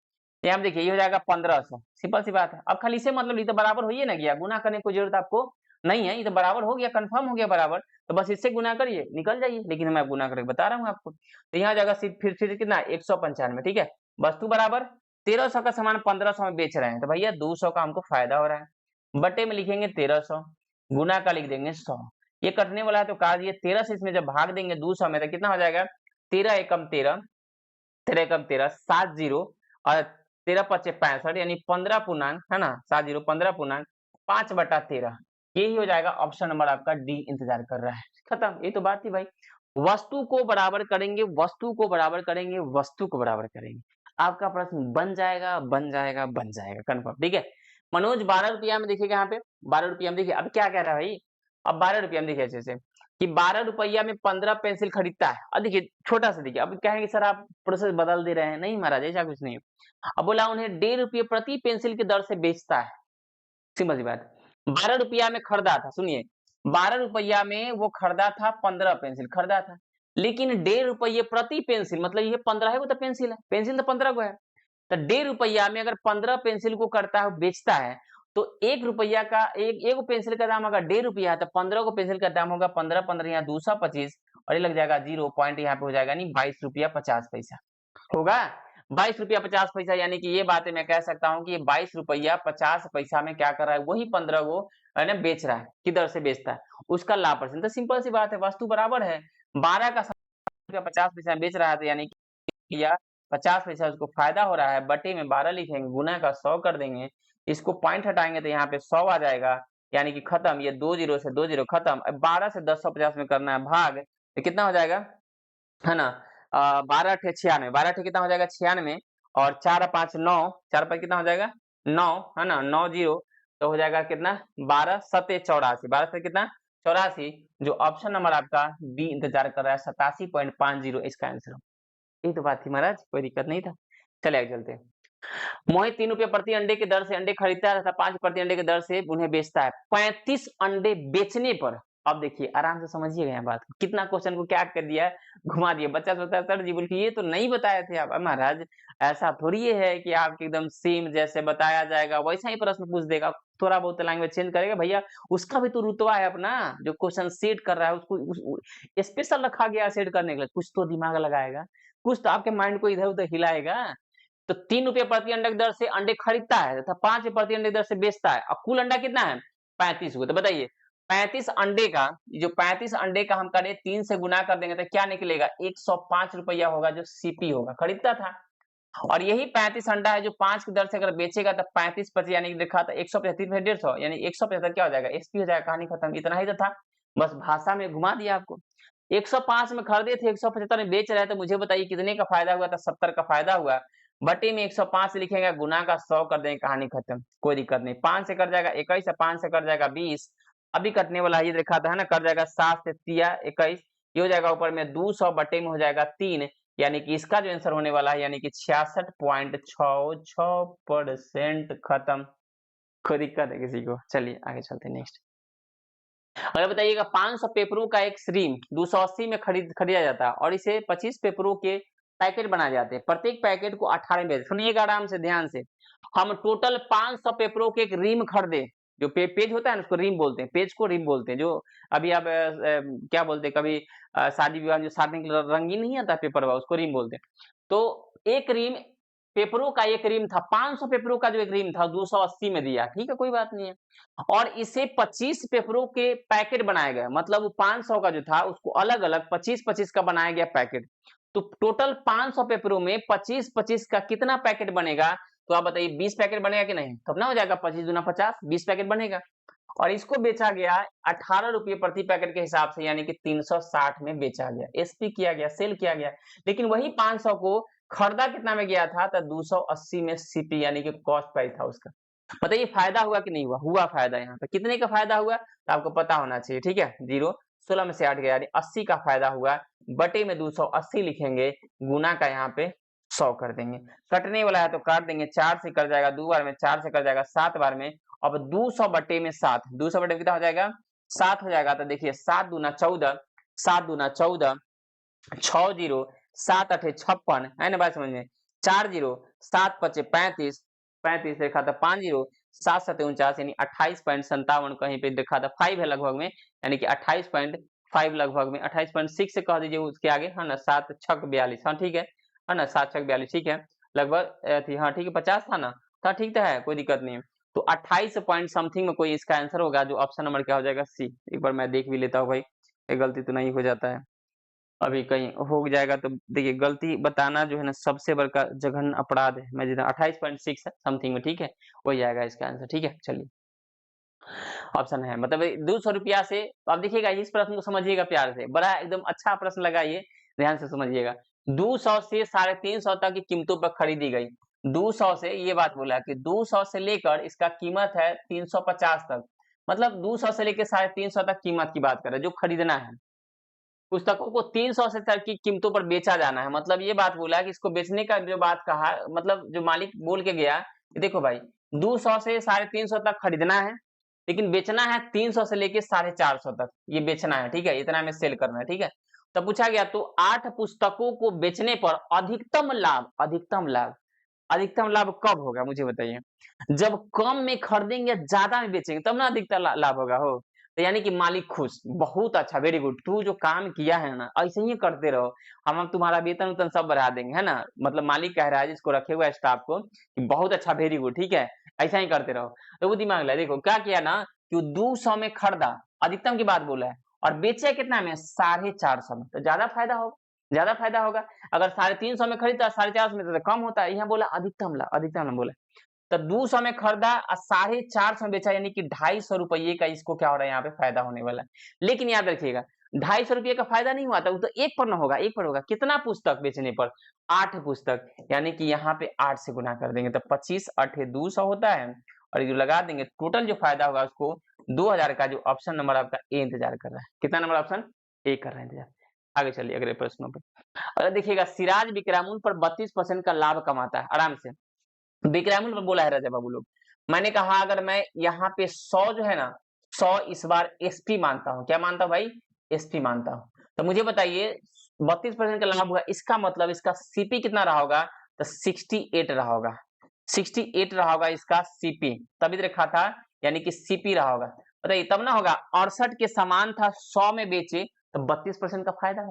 यहाँ देखिए ये हो जाएगा 1500, सिंपल सी बात है। अब खाली से मतलब ये तो बराबर हो ही ना गया, गुना करने की जरूरत आपको नहीं है, ये तो बराबर हो गया, कंफर्म हो गया बराबर, तो बस इससे गुना करिए निकल जाइए, लेकिन मैं गुना करके बता रहा हूँ आपको, तो यहाँ जाएगा फिर कितना 195, ठीक है, वस्तु बराबर 1300 का सामान 1500 में बेच रहे हैं, तो भैया 200 का हमको फायदा हो रहा है, बटे में लिखेंगे 1300, गुना का लिख देंगे 100, ये कटने वाला है, तो काज ये 13 से इसमें जब भाग देंगे 200 में, तो कितना हो जाएगा 13 एकम 13, 13 एकम 13, 7 जीरो और 13 पचे 65, यानी 15 पूर्णांक, है ना, 7 जीरो 15 पूर्णांक 5/13 यही हो जाएगा। ऑप्शन नंबर आपका डी इंतजार कर रहा है। खत्म, ये तो बात थी भाई। वस्तु को बराबर करेंगे, वस्तु को बराबर करेंगे, वस्तु को बराबर करेंगे, आपका प्रश्न बन जाएगा, बन जाएगा, बन जाएगा कन्फर्म। ठीक है, मनोज 12 रुपया में देखिएगा, यहाँ पे 12 रुपया में देखिए अब क्या कह रहा है भाई। अब 12 रुपया में देखिए अच्छे से कि 12 रुपया में 15 पेंसिल खरीदता है। अब देखिए छोटा सा देखिए, अब कहेंगे सर आप प्रोसेस बदल दे रहे हैं। नहीं महाराज, ऐसा कुछ नहीं है। अब बोला उन्हें 1.5 रुपये प्रति पेंसिल की दर से बेचता है। सिंपल सी बात। 12 रुपया में खरीदा था, सुनिए 12 रुपया में वो खरीदा था 15 पेंसिल खरीदा था, लेकिन 1.5 रुपये प्रति पेंसिल, मतलब ये 15 है वो तो पेंसिल है, पेंसिल तो 15 को है, तो 1.5 रुपया में अगर 15 पेंसिल को करता है बेचता है, तो 1 रुपया का एक पेंसिल का दाम अगर 1.5 रुपया है तो 15 को पेंसिल का दाम होगा 15 15 यहाँ 225 और ये लग जाएगा 0 पॉइंट यहाँ पे हो जाएगा नहीं 22 रुपया 50 पैसा होगा। 22 रुपया 50 पैसा, यानी कि ये बातें मैं कह सकता हूँ कि ये 22 रुपया 50 पैसा में क्या कर रहा है, वही 15 को है ना बेच रहा है। किधर से बेचता है, उसका लाभ परसेंट। तो सिंपल सी बात है, वस्तु बराबर है, 12 का 50 पैसा में बेच रहा है, तो यानी कि या 50 पैसा उसको फायदा हो रहा है, बटे में 12 लिखेंगे, गुना का 100 कर देंगे, इसको पॉइंट हटाएंगे तो यहाँ पे 100 आ जाएगा, यानी कि खत्म। ये 2 जीरो से 2 जीरो खत्म। अब 12 से 1050 में करना है भाग, तो कितना हो जाएगा है ना, 12 अठे 96, 12 अठे कितना हो जाएगा 96 और 4 5 9, 4 5 कितना हो जाएगा 9 है ना, 9 जीरो, तो हो जाएगा कितना 12 7 84, 12 से कितना 84, जो ऑप्शन नंबर आपका बी इंतजार कर रहा है 87.50 इसका आंसर। यही तो बात थी महाराज, कोई दिक्कत नहीं था। चले आगे चलते हैं। मोहित 3 रुपये प्रति अंडे की दर से अंडे खरीदता है तथा 5 प्रति अंडे की दर से उन्हें बेचता है। 35 अंडे बेचने पर, अब देखिए आराम से समझिएगा यहाँ बात, कितना क्वेश्चन को क्या कर दिया, घुमा दिया। बच्चा सोचता है सर जी बोल ये तो नहीं बताए थे आप। महाराज ऐसा थोड़ी है कि आपके एकदम सेम जैसे बताया जाएगा वैसा ही प्रश्न पूछ देगा, थोड़ा बहुत लैंग्वेज चेंज करेगा भैया, उसका भी तो रुतबा है अपना, जो क्वेश्चन सेट कर रहा है उसको स्पेशल रखा गया सेट करने के लिए, कुछ तो दिमाग लगाएगा, कुछ तो आपके माइंड को इधर उधर हिलाएगा। तो 3 रुपये प्रति अंडे की दर से अंडे खरीदता है तथा 5 रुपये प्रति अंडे की दर से बेचता है, और कुल अंडा कितना है 35 हुए। तो बताइए 35 अंडे का, जो 35 अंडे का हम करें 3 से गुना कर देंगे तो क्या निकलेगा 105 रुपया होगा, जो सीपी होगा, खरीदता था। और यही 35 अंडा है जो 5 की दर से अगर बेचेगा तो 35 25 यानी कि देखा था 135 में 150, यानी 175 क्या हो जाएगा एसपी हो जाएगा, कहानी खत्म। इतना ही तो था, बस भाषा में घुमा दिया आपको। 105 में खरीदे थे, 175 में बेच रहे हैं, तो मुझे बताइए कितने का फायदा हुआ था, 70 का फायदा हुआ। बटे में 105 लिखेंगे, गुना का 100 कर देंगे, कहानी खत्म, कोई दिक्कत नहीं। 5 से कर जाएगा 21, 5 से कर जाएगा 20, अभी कटने वाला है ये देखा था है ना, कर जाएगा 7 से 21, ये हो जाएगा ऊपर में 200 बटे में हो जाएगा 3, यानी कि इसका जो आंसर होने वाला है यानी कि 66.66% खत्म। कोई दिक्कत है किसी को? चलिए आगे चलते हैं नेक्स्ट। अगर बताइएगा 500 पेपरों का एक स्ट्रीम 280 में खरीदा जाता है और इसे 25 पेपरों के पैकेट बनाए जाते हैं, प्रत्येक पैकेट को 18 में बेचते। सुनिएगा आराम से ध्यान से, हम टोटल 500 पेपरों के एक रीम खरीदे, जो पेज होता है ना उसको रीम बोलते हैं, पेज को रीम बोलते हैं, जो अभी आप क्या बोलते हैं कभी शादी विवाह जो साटने के लिए रंगीन नहीं आता पेपर हुआ उसको रीम बोलते हैं। तो एक रीम पेपरों का एक रीम था, 500 पेपरों का जो एक रीम था 280 में दिया, ठीक है कोई बात नहीं है। और इसे 25 पेपरों के पैकेट बनाए गए, मतलब वो 500 का जो था उसको अलग अलग 25-25 का बनाया गया पैकेट। तो टोटल 500 पेपरों में 25-25 का कितना पैकेट बनेगा, तो आप बताइए 20 पैकेट बनेगा कि नहीं, तो अपना हो जाएगा 25 दूना 50, 20 पैकेट बनेगा। और इसको बेचा गया 18 रुपये प्रति पैकेट के हिसाब से, यानी कि 360 में बेचा गया, एसपी किया गया, सेल किया गया। लेकिन वही 500 को खरीदा कितना में गया था, तो 280 में सीपी यानी कि कॉस्ट प्राइस था उसका। बताइए फायदा हुआ कि नहीं हुआ, हुआ फायदा। यहाँ पे कितने का फायदा हुआ तो आपको पता होना चाहिए, ठीक है। 0 16 में से 8 गया यानी 80 का फायदा हुआ, बटे में 280 लिखेंगे, गुना का यहाँ पे 100 कर देंगे। कटने वाला है तो काट देंगे, 4 से कर जाएगा 2 बार में, 4 से कर जाएगा 7 बार में। अब 200 बटे में 7, 200 बटे कितना हो जाएगा 7 हो जाएगा। तो देखिए 7 दूना 14, 7 दूना 14, 6 जीरो 7 अठे 56 है ना बात समझ में, 4 जीरो 7 पचे 35, 35 देखा था 5 जीरो 7 सते 49 यानी 28.57 कहीं पे देखा था 5 है लगभग में, यानी कि 28.5 लगभग में, 28.6 से कह दीजिए उसके आगे है ना, 7 छक 42, हाँ ठीक है ना, 7 छक 42 ठीक है लगभग थी, हाँ ठीक है 50 था ना, था ठीक तो है कोई दिक्कत नहीं है। तो 28 पॉइंट समथिंग में कोई इसका आंसर होगा, जो ऑप्शन नंबर क्या हो जाएगा सी। एक बार मैं देख भी लेता हूँ भाई, ये गलती तो नहीं हो जाता है, अभी कहीं हो जाएगा तो देखिए गलती बताना जो है ना सबसे बड़का जघन्य अपराध है। मैं जितना 28.6 है समथिंग में, ठीक है वही आएगा इसका आंसर, ठीक है चलिए। ऑप्शन है, मतलब 200 रुपया से। तो आप देखिएगा इस प्रश्न को समझिएगा प्यार से, बड़ा एकदम अच्छा प्रश्न लगा ये, ध्यान से समझिएगा। 200 से 350 तक की कीमतों पर खरीदी गई। 200 से ये बात बोला कि 200 से लेकर इसका कीमत है 350 तक, मतलब 200 से लेकर 350 तक कीमत की बात कर रहे हैं जो खरीदना है। पुस्तकों को 300 से तक की कीमतों पर बेचा जाना है, मतलब ये बात बोला कि इसको बेचने का जो बात कहा, मतलब जो मालिक बोल के गया कि देखो भाई 200 से 350 तक खरीदना है, लेकिन बेचना है 300 से लेके 450 तक, ये बेचना है, ठीक है, इतना में सेल करना है, ठीक है। तब पूछा गया तो 8 पुस्तकों को बेचने पर अधिकतम लाभ कब होगा मुझे बताइए? जब कम में खरीदेंगे, ज्यादा में बेचेंगे, तब ना अधिकतम लाभ होगा हो। तो यानी कि मालिक खुश, बहुत अच्छा, वेरी गुड, तू जो काम किया है ना ऐसे ही करते रहो, हम अब तुम्हारा वेतन उतन सब बढ़ा देंगे, है ना। मतलब मालिक कह रहा है जिसको रखे हुआ है स्टाफ को कि बहुत अच्छा, वेरी गुड, ठीक है, ऐसा ही करते रहो। तो वो दिमाग लगा, देखो क्या किया ना कि 200 में खरीदा, अधिकतम की बात बोला है, और बेचे कितना में 450 में, तो ज्यादा फायदा होगा। अगर 350 में खरीदता 450 में तो कम होता है, यहाँ बोला अधिकतम लाभ बोला। तो 200 में खरीदा और 450 में बेचा, यानी कि 250 रुपये का इसको क्या हो रहा है यहाँ पे फायदा होने वाला है। लेकिन याद रखिएगा 250 रुपये का फायदा नहीं हुआ था, वो तो एक पर ना होगा, एक पर होगा कितना पुस्तक बेचने पर? 8 पुस्तक, यानी कि यहाँ पे 8 से गुना कर देंगे तो 25 8 200 होता है, और ये जो लगा देंगे टोटल जो फायदा होगा उसको 2000 का, जो ऑप्शन नंबर आपका ए इंतजार कर रहा है। कितना नंबर ऑप्शन ए कर रहा है इंतजार। आगे चलिए अगले प्रश्नों पे। अगर देखिएगा सिराज विक्रमुल पर 32% का लाभ कमाता है आराम से। विक्रमुल पर बोला है राजा बाबू लोग, मैंने कहा अगर मैं यहाँ पे 100 जो है ना 100 इस बार एसपी मानता हूँ, क्या मानता हूँ भाई? एसपी मानता हूँ। तो मुझे बताइए 32% का लाभ हुआ, इसका मतलब इसका सीपी कितना रहा होगा? तो 68 रहा होगा, 68 रहा होगा इसका सीपी, तभी रखा था, यानी कि सीपी रहा होगा। बताइए तब ना होगा 68 के समान था, 100 में बेचे तो 32% का फायदा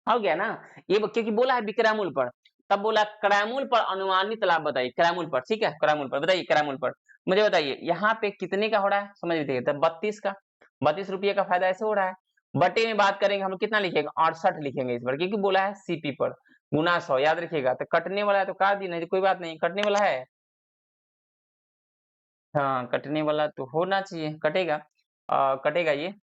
हो गया ना। ये क्योंकि बोला है विक्रमुल पर, तब बोला क्रैमुल पर अनुमानित लाभ बताइए, क्रैमुल पर, ठीक है, क्रैमुल पर बताइए, क्रैमुल पर मुझे बताइए यहाँ पे कितने का हो रहा है, समझ लीजिए, तो 32 का, 32 रुपये का फायदा ऐसे हो रहा है। बटे में बात करेंगे हम कितना लिखेंगे? 68 लिखेंगे इस बार, क्योंकि बोला है सीपी पर, गुना 100, याद रखिएगा। तो कटने वाला है तो काट दी, नहीं तो कोई बात नहीं, कटने वाला है, हाँ कटने वाला तो होना चाहिए, कटेगा, कटेगा ये।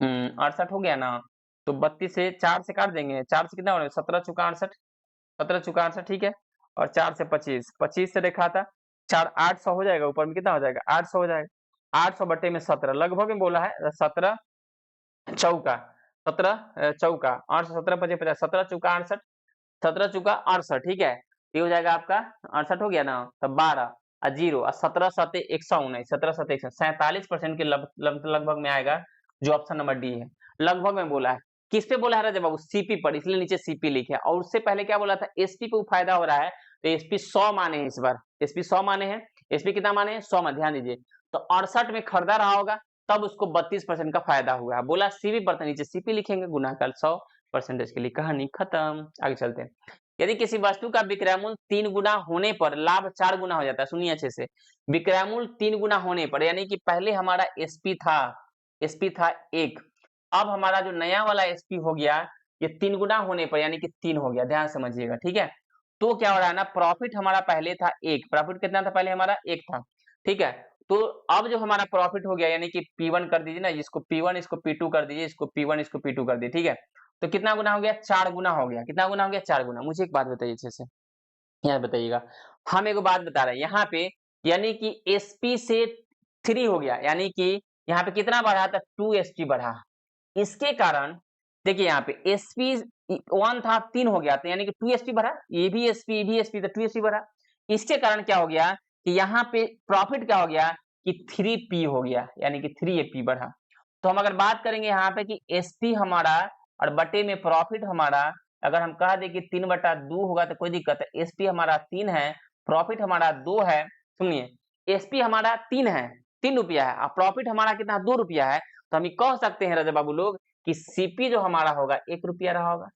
68 हो गया ना, तो 32 से 4 से काट देंगे, 4 से कितना हो रहा है? 17 चुका 68, 17 चुका 68, ठीक है, और 4 से 25, 25 से देखा था 4 800 हो जाएगा, ऊपर में कितना हो जाएगा? 800 हो जाएगा, 800 बटे में 17 लगभग में बोला है, 17 चौका 17 चौका 817 पचे 50, 17 चौका 68, 17 चौका 68, ठीक है, ये हो जाएगा आपका 68 हो गया ना, तो 12 और 0 और 17 सते 119, 17 सते 47% के लगभग में आएगा, जो ऑप्शन नंबर डी है। लगभग में बोला है, किस पे बोला है राजा बाबू? सीपी पर, इसलिए नीचे सीपी लिखे, और उससे पहले क्या बोला था? एसपी पे फायदा हो रहा है, तो एसपी 100 माने हैं इस बार, एसपी 100 माने हैं, एसपी कितना माने हैं? 100 में, ध्यान दीजिए। तो 68 में खरीदा रहा होगा, तब उसको 32% का फायदा हुआ है, बोला सीपी पर, तो नीचे सीपी लिखेंगे, गुना कर 100% के लिए, कहानी खत्म। आगे चलते हैं। यदि किसी वस्तु का विक्रयमूल्य 3 गुना होने पर लाभ 4 गुना हो जाता है, सुनिए अच्छे से, विक्रयमूल्य 3 गुना होने पर, यानी कि पहले हमारा एसपी था 1, अब हमारा जो नया वाला एसपी हो गया ये 3 गुना होने पर, यानी कि 3 हो गया, ध्यान समझिएगा, ठीक है। तो क्या हो रहा है ना, प्रॉफिट हमारा पहले था 1, प्रॉफिट कितना था पहले हमारा? 1 था, ठीक है। तो अब जो हमारा प्रॉफिट हो गया, यानी कि P1 कर दीजिए ना, इसको P1 इसको P2 कर दीजिए, इसको P1 इसको P2 कर दीजिए, ठीक है। तो कितना गुना हो गया? 4 गुना हो गया। कितना गुना हो गया? 4 गुना। मुझे एक बात बताइए अच्छे से, यहाँ बताइएगा, हम एक बात बता रहे हैं यहाँ पे, यानी कि एसपी से 3 हो गया, यानी कि यहाँ पे कितना बढ़ा था? 2 एसपी बढ़ा। इसके कारण देखिए यहाँ पे एसपी 1 था, 3 हो गया, तो यानी कि 2 एसपी बढ़ा, ये भी एसपी तो 2 एसपी बढ़ा। इसके कारण क्या हो गया कि यहाँ पे प्रॉफिट क्या हो गया कि 3P हो गया, यानी कि 3AP बढ़ा। तो हम अगर बात करेंगे यहाँ पे कि एसपी हमारा और बटे में प्रॉफिट हमारा, अगर हम कह दें कि 3/2 होगा तो कोई दिक्कत है, एसपी हमारा 3 है, प्रॉफिट हमारा 2 है, सुनिए, एसपी हमारा 3 है, 3 रुपया है, और प्रॉफिट हमारा कितना? 2 रुपया है, तो हम ये कह सकते हैं राजा बाबू लोग कि सीपी जो हमारा होगा 1 रुपया रहा होगा।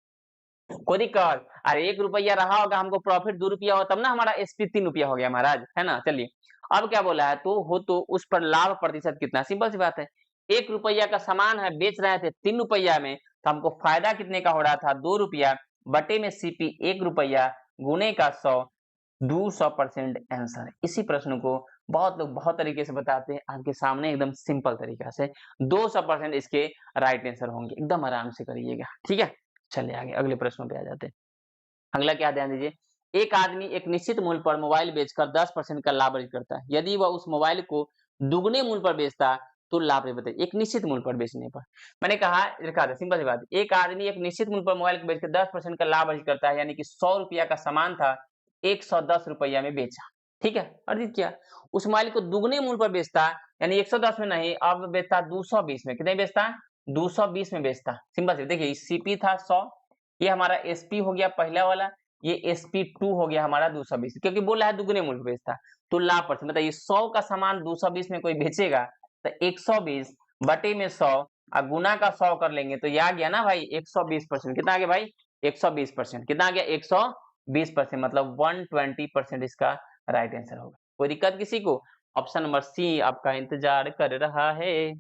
कोई दिक्कत? अरे 1 रुपया रहा होगा, हमको प्रॉफिट 2 रुपया हो, तब ना हमारा एसपी 3 रुपया हो गया महाराज, है ना। चलिए अब क्या बोला है, तो हो तो उस पर लाभ प्रतिशत कितना? सिंपल सी बात है, 1 रुपया का सामान है, बेच रहे थे 3 रुपया में, तो हमको फायदा कितने का हो रहा था? 2 रुपया, बटे में सीपी 1 रुपया, गुने का 100, 200% आंसर। इसी प्रश्न को बहुत लोग बहुत तरीके से बताते हैं, आपके सामने एकदम सिंपल तरीका से 200% इसके राइट आंसर होंगे, एकदम आराम से करिएगा, ठीक है। चलिए आगे अगले प्रश्नों पे आ जाते हैं। अगला क्या ध्यान दीजिए, एक आदमी एक निश्चित मूल्य पर मोबाइल बेचकर 10% का लाभ अर्जित करता है। यदि वह उस मोबाइल को दुगने मूल्य पर बेचता तो लाभ बताइए, एक निश्चित मूल्य पर बेचने पर। मैंने कहा लिखा था सिंपल सी बात, एक आदमी एक निश्चित मूल्य पर मोबाइल को बेचकर 10% का लाभ अर्जित करता है, यानी कि 100 रुपया का सामान था, 110 रुपया में बेचा, ठीक है, अर्जित किया। उस मोबाइल को दुगने मूल्य पर बेचता, यानी 110 में नहीं, अब बेचता 220 में। कितने बेचता? 220 में बेचता। सिंपल से देखिए, सीपी था 100, ये हमारा एसपी हो गया पहला वाला, ये एसपी2 हो गया हमारा 220, क्योंकि बोल रहा है दुगने मूल्य पर बेचता। तो लाभ परसेंट बताइए, 100 का सामान 220 में कोई बेचेगा तो 120 बटे में 100 और गुना का 100 कर लेंगे तो ये आ गया ना भाई 120%। कितना आ गया भाई? 120%। कितना आ गया? 120%, मतलब 120% इसका राइट आंसर होगा। कोई दिक्कत किसी को? ऑप्शन नंबर सी आपका इंतजार कर रहा है।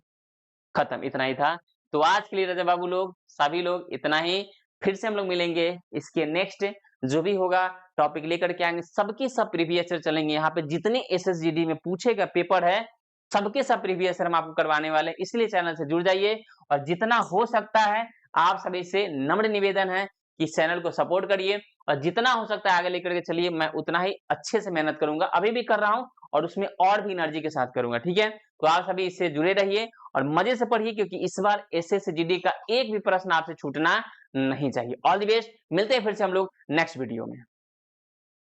खत्म, इतना ही था। तो आज के लिए रजा बाबू लोग, सभी लोग इतना ही। फिर से हम लोग मिलेंगे इसके नेक्स्ट जो भी होगा टॉपिक लेकर के आएंगे, सबके सब प्रीवियस ईयर चलेंगे। यहाँ पे जितने एसएसजीडी में पूछे गए पेपर है सबके सब प्रीवियस ईयर हम आपको करवाने वाले हैं, इसलिए चैनल से जुड़ जाइए। और जितना हो सकता है आप सभी से नम्र निवेदन है कि चैनल को सपोर्ट करिए, और जितना हो सकता है आगे लेकर के चलिए। मैं उतना ही अच्छे से मेहनत करूंगा, अभी भी कर रहा हूँ और उसमें और भी एनर्जी के साथ करूंगा, ठीक है। तो आप सभी इससे जुड़े रहिए और मजे से पढ़िए, क्योंकि इस बार एसएसजीडी का एक भी प्रश्न आपसे छूटना नहीं चाहिए। ऑल द बेस्ट, मिलते हैं फिर से हम लोग नेक्स्ट वीडियो में।